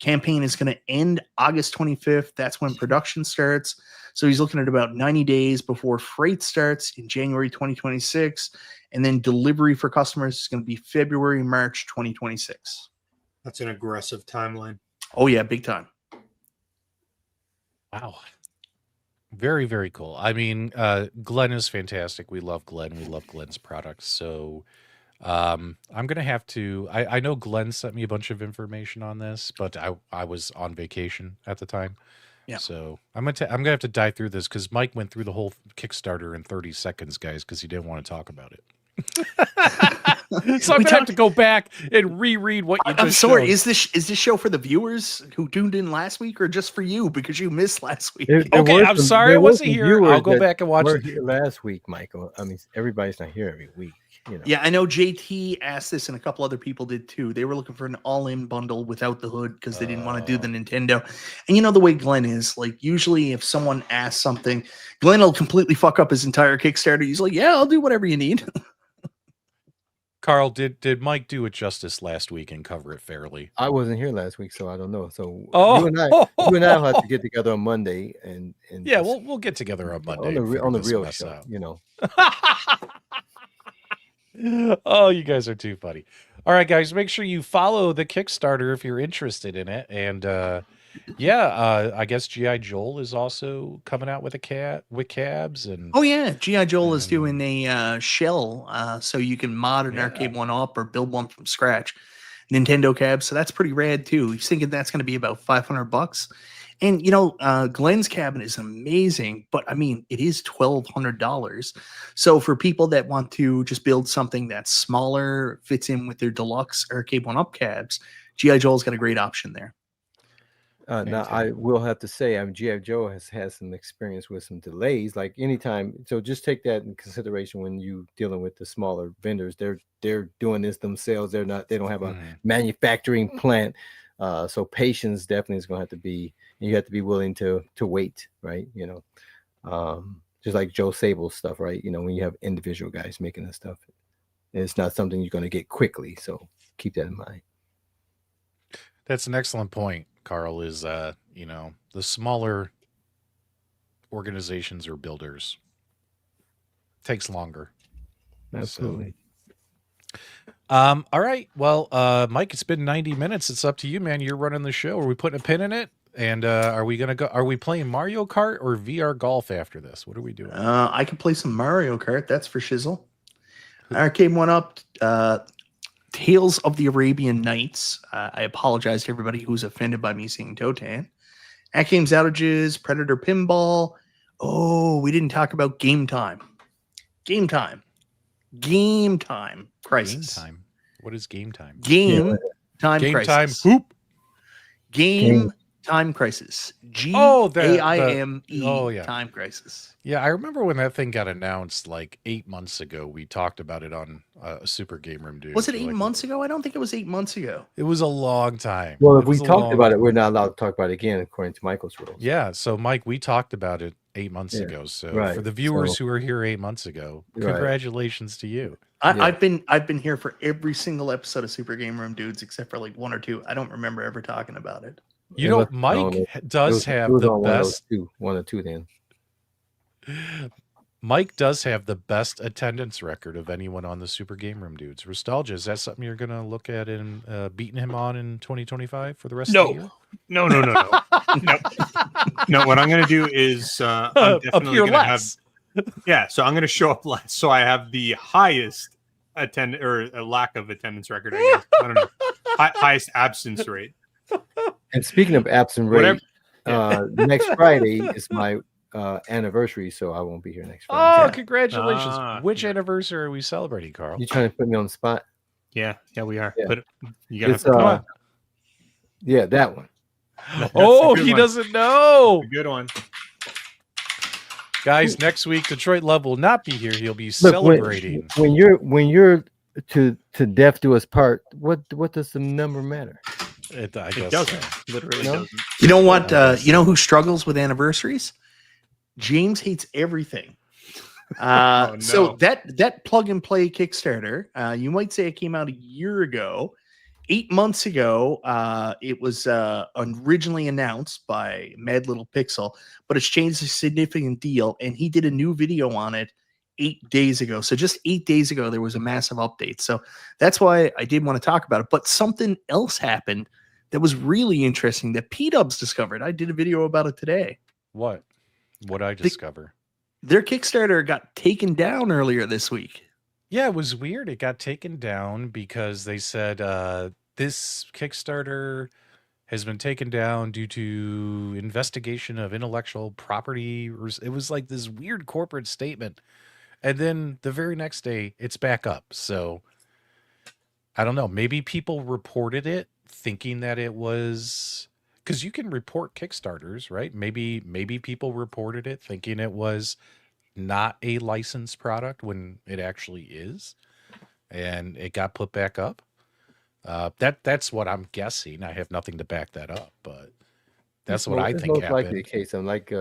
Campaign is going to end August 25th. That's when production starts. So he's looking at about 90 days before freight starts in January 2026. And then delivery for customers is going to be February, March 2026. That's an aggressive timeline. Oh, yeah, big time. Wow. Very, very cool. I mean, Glenn is fantastic. We love Glenn. We love Glenn's products. So I'm gonna have to. I know Glenn sent me a bunch of information on this, but I was on vacation at the time. Yeah. So I'm gonna have to dive through this because Mike went through the whole Kickstarter in 30 seconds, guys, because he didn't want to talk about it. So I'm gonna have to go back and reread what you just I'm sorry. showed. Is this show for the viewers who tuned in last week, or just for you because you missed last week? Okay, I'm sorry I wasn't here. I'll go back and watch it. Here last week, Michael. I mean, everybody's not here every week. You know. Yeah, I know JT asked this, and a couple other people did too. They were looking for an all-in bundle without the hood because they didn't want to do the Nintendo. And you know the way Glenn is. Like, usually if someone asks something, Glenn will completely fuck up his entire Kickstarter. He's like, yeah, I'll do whatever you need. Carl, did Mike do it justice last week and cover it fairly? I wasn't here last week, so I don't know. So you and I will have to get together on Monday and yeah, we'll get together on Monday on the real show. You know. Oh, you guys are too funny. All right, guys, make sure you follow the Kickstarter if you're interested in it. And I guess GI Joel is also coming out with cabs and Oh yeah, GI Joel is doing a shell, so you can mod an Arcade1Up or build one from scratch. Nintendo cab, so that's pretty rad too. He's thinking that's going to be about $500. And Glenn's cabinet is amazing, but I mean, it is $1,200. So for people that want to just build something that's smaller, fits in with their deluxe Arcade1Up cabs, GI Joel's got a great option there. Now I will have to say, GI Joe has had some experience with some delays. Like anytime, so just take that in consideration when you dealing with the smaller vendors. They're doing this themselves. They don't have a manufacturing plant. So patience definitely is going to have to be. You have to be willing to wait, right? Just like Joe Sable's stuff, right? When you have individual guys making this stuff, it's not something you're going to get quickly. So keep that in mind. That's an excellent point, Carl, is, the smaller organizations or builders takes longer. Absolutely. All right. Well, Mike, it's been 90 minutes. It's up to you, man. You're running the show. Are we putting a pin in it? And are we playing Mario Kart or VR golf after this? What are we doing? I can play some Mario Kart. That's for shizzle. Arcade1Up, Tales of the Arabian Nights. I apologize to everybody who's offended by me saying Totan. AtGames Outages, Predator Pinball. Oh, we didn't talk about Game Time. Game Time Crisis. Game Time. What is Game Time? Game Time Game Crisis. Time. Hoop. Game Time Crisis. GAIME. Time Crisis. Yeah, I remember when that thing got announced like 8 months ago. We talked about it on a Super Game Room, dude. Was it 8 months ago? I don't think it was 8 months ago. It was a long time. Well, if we talked about it, we're not allowed to talk about it again, according to Michael's rules. Yeah, so Mike, we talked about it 8 months ago. So for the viewers who were here 8 months ago, congratulations to you. I've been here for every single episode of Super Game Room, dudes, except for like one or two. I don't remember ever talking about it. Mike does have the best one or two then. Mike does have the best attendance record of anyone on the Super Game Room, dudes. Nostalgia, is that something you're going to look at in beating him on in 2025 for the rest of the year? No. No, what I'm going to do is I'm definitely going to have... Yeah, so I'm going to show up less, so I have the highest lack of attendance record, I guess. I don't know. Highest absence rate. And speaking of absent rate, next Friday is my anniversary, so I won't be here next Friday. Oh, congratulations. Which anniversary are we celebrating, Carl? You trying to put me on the spot? Yeah, we are. Yeah. But you gotta have to come on. Yeah, that one. He doesn't know. Good one. Guys, next week Detroit Love will not be here. He'll be celebrating. When you're to death do us part, what does the number matter? It doesn't. Literally doesn't. You know what? You know who struggles with anniversaries? James hates everything. So that plug and play Kickstarter, you might say it came out a year ago. 8 months ago, it was originally announced by Mad Little Pixel, but it's changed a significant deal, and he did a new video on it 8 days ago. So just 8 days ago, there was a massive update. So that's why I did want to talk about it. But something else happened that was really interesting that P-Dubs discovered. I did a video about it today. What I discover? Their Kickstarter got taken down earlier this week. Yeah, it was weird. It got taken down because they said this Kickstarter has been taken down due to investigation of intellectual property. It was like this weird corporate statement. And then the very next day, it's back up. So I don't know. Maybe people reported it thinking that it was... Because you can report Kickstarters, right? Maybe people reported it thinking it was not a licensed product when it actually is, and it got put back up. That's what I'm guessing. I have nothing to back that up, but that's what I think happened. Likely the case. And like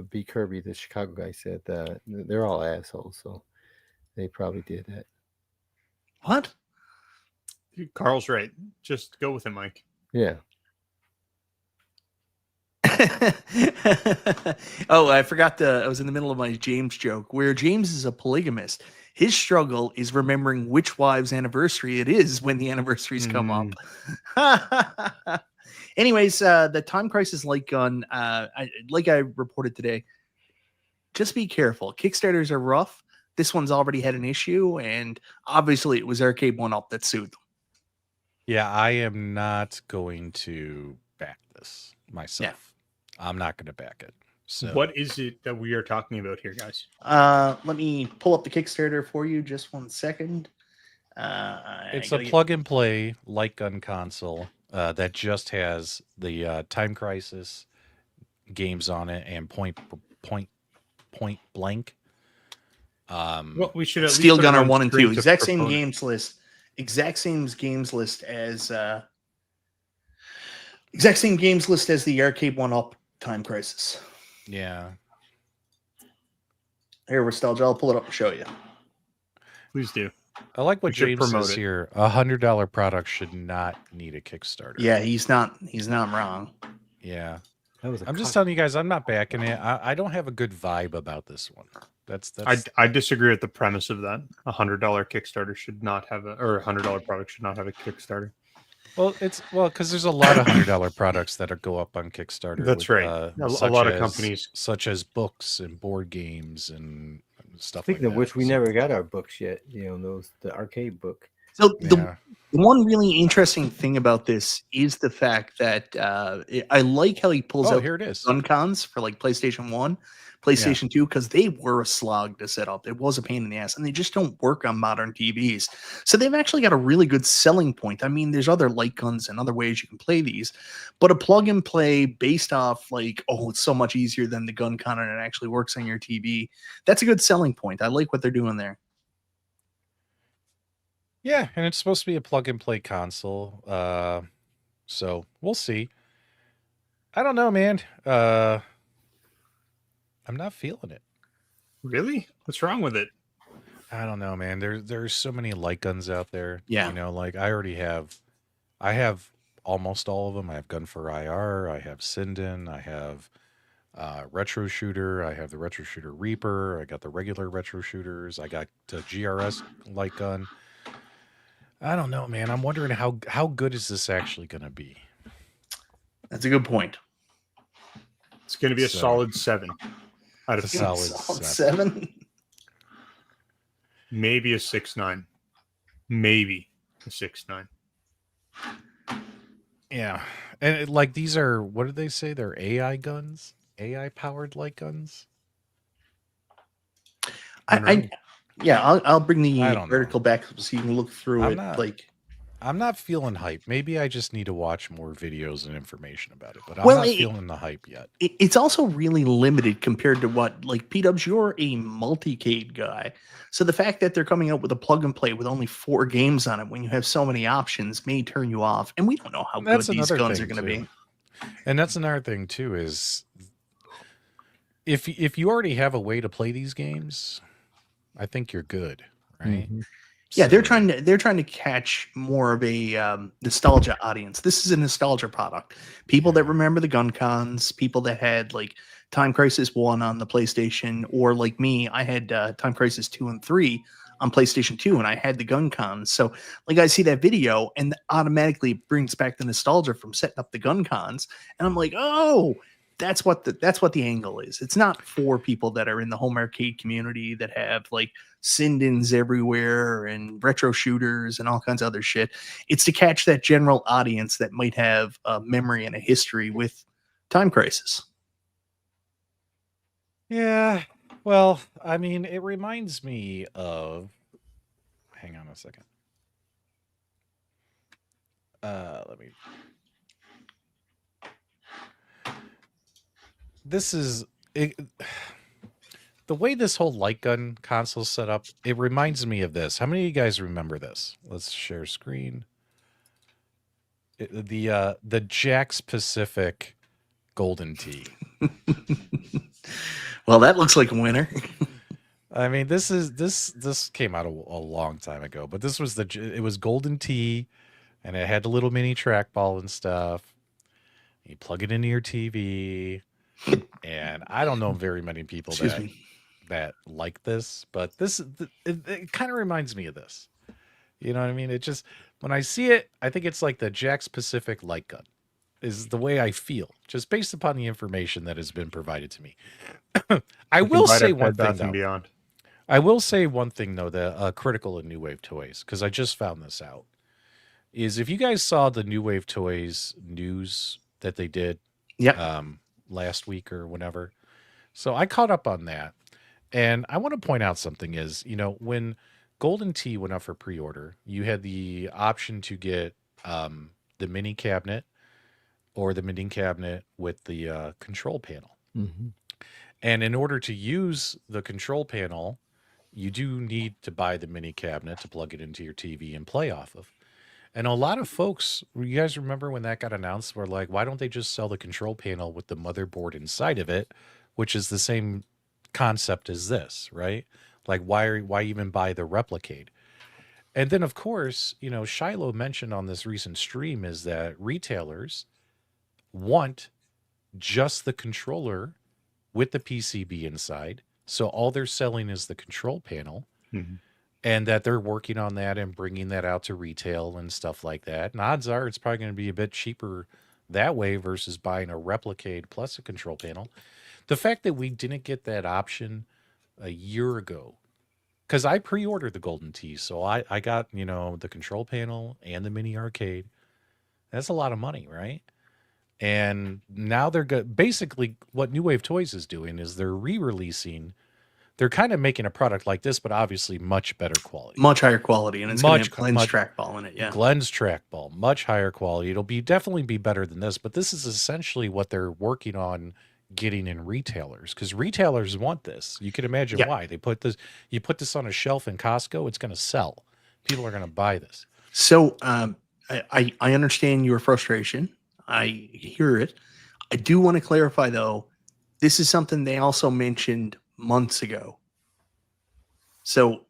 B. Kirby, the Chicago guy, said they're all assholes, so they probably did that. What? Carl's right. Just go with him, Mike. Yeah. Oh, I forgot I was in the middle of my James joke where James is a polygamist. His struggle is remembering which wives' anniversary it is when the anniversaries come up. Anyways, the Time Crisis light gun, like I reported today, just be careful. Kickstarters are rough. This one's already had an issue, and obviously it was Arcade1Up that sued them. Yeah, I am not going to back this myself. I'm not going to back it. So What is it that we are talking about here, guys? Let me pull up the Kickstarter for you. Just 1 second. It's a plug and play light gun console that just has the Time Crisis games on it and point blank. Well, we should at Steel least put it Gunner on 1 and screen 2. to Exact same proponent. games list. Exact same games list as exact same games list as the Arcade1Up Time Crisis. Yeah. Here, Nostalgia, I'll pull it up and show you. Please do. I like what We should James promote says it. here. $100 product should not need a Kickstarter. Yeah, he's not wrong. Yeah. That was a I'm just cock- telling you guys, I'm not backing it. I don't have a good vibe about this one. That's I disagree with the premise of that. $100 Kickstarter should not have or $100 product should not have a Kickstarter. well, because there's a lot of $100 products that go up on Kickstarter. That's right. A lot of companies, such as books and board games and stuff. Speaking like of which, that. we So, never got our books yet. The arcade book. So yeah. the one really interesting thing about this is the fact that I like how he pulls out here it is. gun cons for like PlayStation 1, PlayStation 2, because they were a slog to set up. It was a pain in the ass, and they just don't work on modern TVs. So they've actually got a really good selling point. I mean, there's other light guns and other ways you can play these, but a plug and play based off like, oh, it's so much easier than the gun con and it actually works on your TV. That's a good selling point. I like what they're doing there. Yeah, and it's supposed to be a plug and play console. So we'll see. I don't know, man. I'm not feeling it. really? What's wrong with it? I don't know, man. There's so many light guns out there. Yeah. You know, like I have almost all of them. I have Gun for IR, I have Sinden, I have Retro Shooter, I have the Retro Shooter Reaper, I got the regular Retro Shooters, I got the GRS light gun. I don't know, man. I'm wondering how good is this actually going to be? That's a good point. It's going to be a So- solid 7 out of It's a 10. solid 7. Maybe a 6.9. Maybe a 6.9. Yeah. And like these are, what did they say? They're AI guns? AI powered light guns? I'll bring the I don't know. article back so you can look through I'm it. not- Like, I'm not feeling hype. Maybe I just need to watch more videos and information about it, but I'm Well, not it- feeling the hype yet. it's also really limited compared to what, like, P-Dubs, you're a multicade guy. So the fact that they're coming out with a plug and play with only 4 games on it when you have so many options may turn you off. And we don't know how good these guns are going to be. And that's another thing too is if you already have a way to play these games, I think you're good, right? Mhm. Yeah, they're So- trying to catch more of a nostalgia audience. This is a nostalgia product. People that remember the gun cons, people that had like Time Crisis 1 on the PlayStation, or like me, I had Time Crisis 2 and 3 on PlayStation 2, and I had the gun cons. So like I see that video and automatically brings back the nostalgia from setting up the gun cons, and I'm like, oh, that's what the angle is. It's not for people that are in the home arcade community that have like Sindens everywhere and retro shooters and all kinds of other shit. It's to catch that general audience that might have a memory and a history with Time Crisis. Yeah. Well, I mean, it reminds me of. Hang on a second. Let me. This is it, the way this whole light gun console set up. It reminds me of this. How many of you guys remember this? Let's share screen. The Jack's Pacific Golden Tee. Well, that looks like a winner. I mean, this came out a long time ago, but this was it was Golden Tee, and it had the little mini trackball and stuff. You plug it into your TV, and I don't know very many people that like this, but it kind of reminds me of this. You know what I mean? It just, when I see it, I think it's like the Jack's Pacific light gun is the way I feel, just based upon the information that has been provided to me. I will say one thing though. Beyond. I will say one thing though, that critical of New Wave Toys, because I just found this out, is if you guys saw the New Wave Toys news that they did last week or whenever. So I caught up on that. And I want to point out something is, you know, when Golden Tee went up for pre-order, you had the option to get the mini cabinet or the mini cabinet with the control panel. Mm-hmm. And in order to use the control panel, you do need to buy the mini cabinet to plug it into your TV and play off of. And a lot of folks, you guys remember when that got announced, were like, why don't they just sell the control panel with the motherboard inside of it, which is the same concept as this, right? Like, why even buy the Replicate? And then, of course, you know, Shiloh mentioned on this recent stream is that retailers want just the controller with the PCB inside. So all they're selling is the control panel. Mm-hmm. And that they're working on that and bringing that out to retail and stuff like that. And odds are it's probably going to be a bit cheaper that way versus buying a Replicate plus a control panel. The fact that we didn't get that option a year ago, because I pre-ordered the Golden Tee, so I got, you know, the control panel and the mini arcade. That's a lot of money, right? And now they're basically what New Wave Toys is doing is they're re-releasing. They're kind of making a product like this, but obviously much better quality. Much higher quality, and it's going to have Glenn's trackball in it, yeah. Glenn's trackball, much higher quality. It'll definitely be better than this, but this is essentially what they're working on getting in retailers, because retailers want this. You can imagine why. They put this, you put this on a shelf in Costco, it's going to sell. People are going to buy this. So I understand your frustration. I hear it. I do want to clarify, though, this is something they also mentioned months ago. So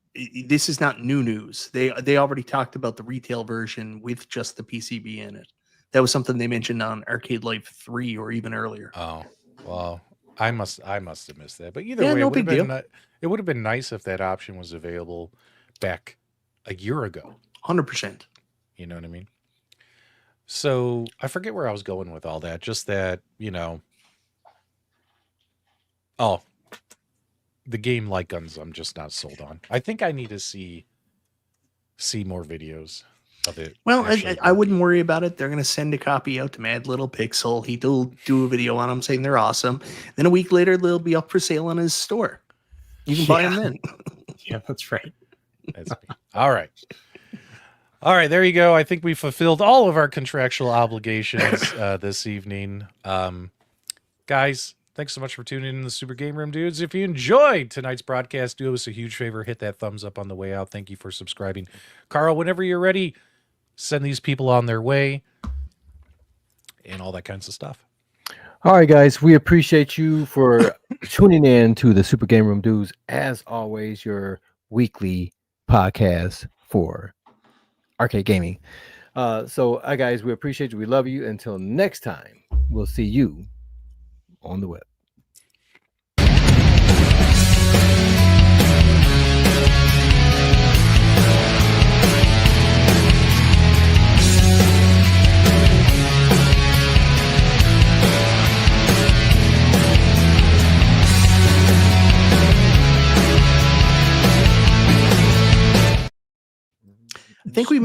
this is not new news. They already talked about the retail version with just the PCB in it. That was something they mentioned on Arcade Life 3 or even earlier. Oh, well, I must have missed that. But either way, no big deal. It would have been nice if that option was available back a year ago. 100%. You know what I mean? So I forget where I was going with all that. Just that, you know, the game light guns I'm just not sold on. I think I need to see more videos of it. Well, I wouldn't worry about it. They're going to send a copy out to Mad Little Pixel. He'll do a video on them saying they're awesome. Then a week later, they'll be up for sale in his store. You can buy them then. Yeah, that's right. That's me. All right. All right, there you go. I think we fulfilled all of our contractual obligations this evening. Guys, thanks so much for tuning in to the Super Game Room, dudes. If you enjoyed tonight's broadcast, do us a huge favor. Hit that thumbs up on the way out. Thank you for subscribing. Carl, whenever you're ready, send these people on their way and all that kinds of stuff. All right, guys, we appreciate you for tuning in to the Super Game Room Dudes. As always, your weekly podcast for arcade gaming. So, guys, we appreciate you. We love you. Until next time, we'll see you on the web. I think we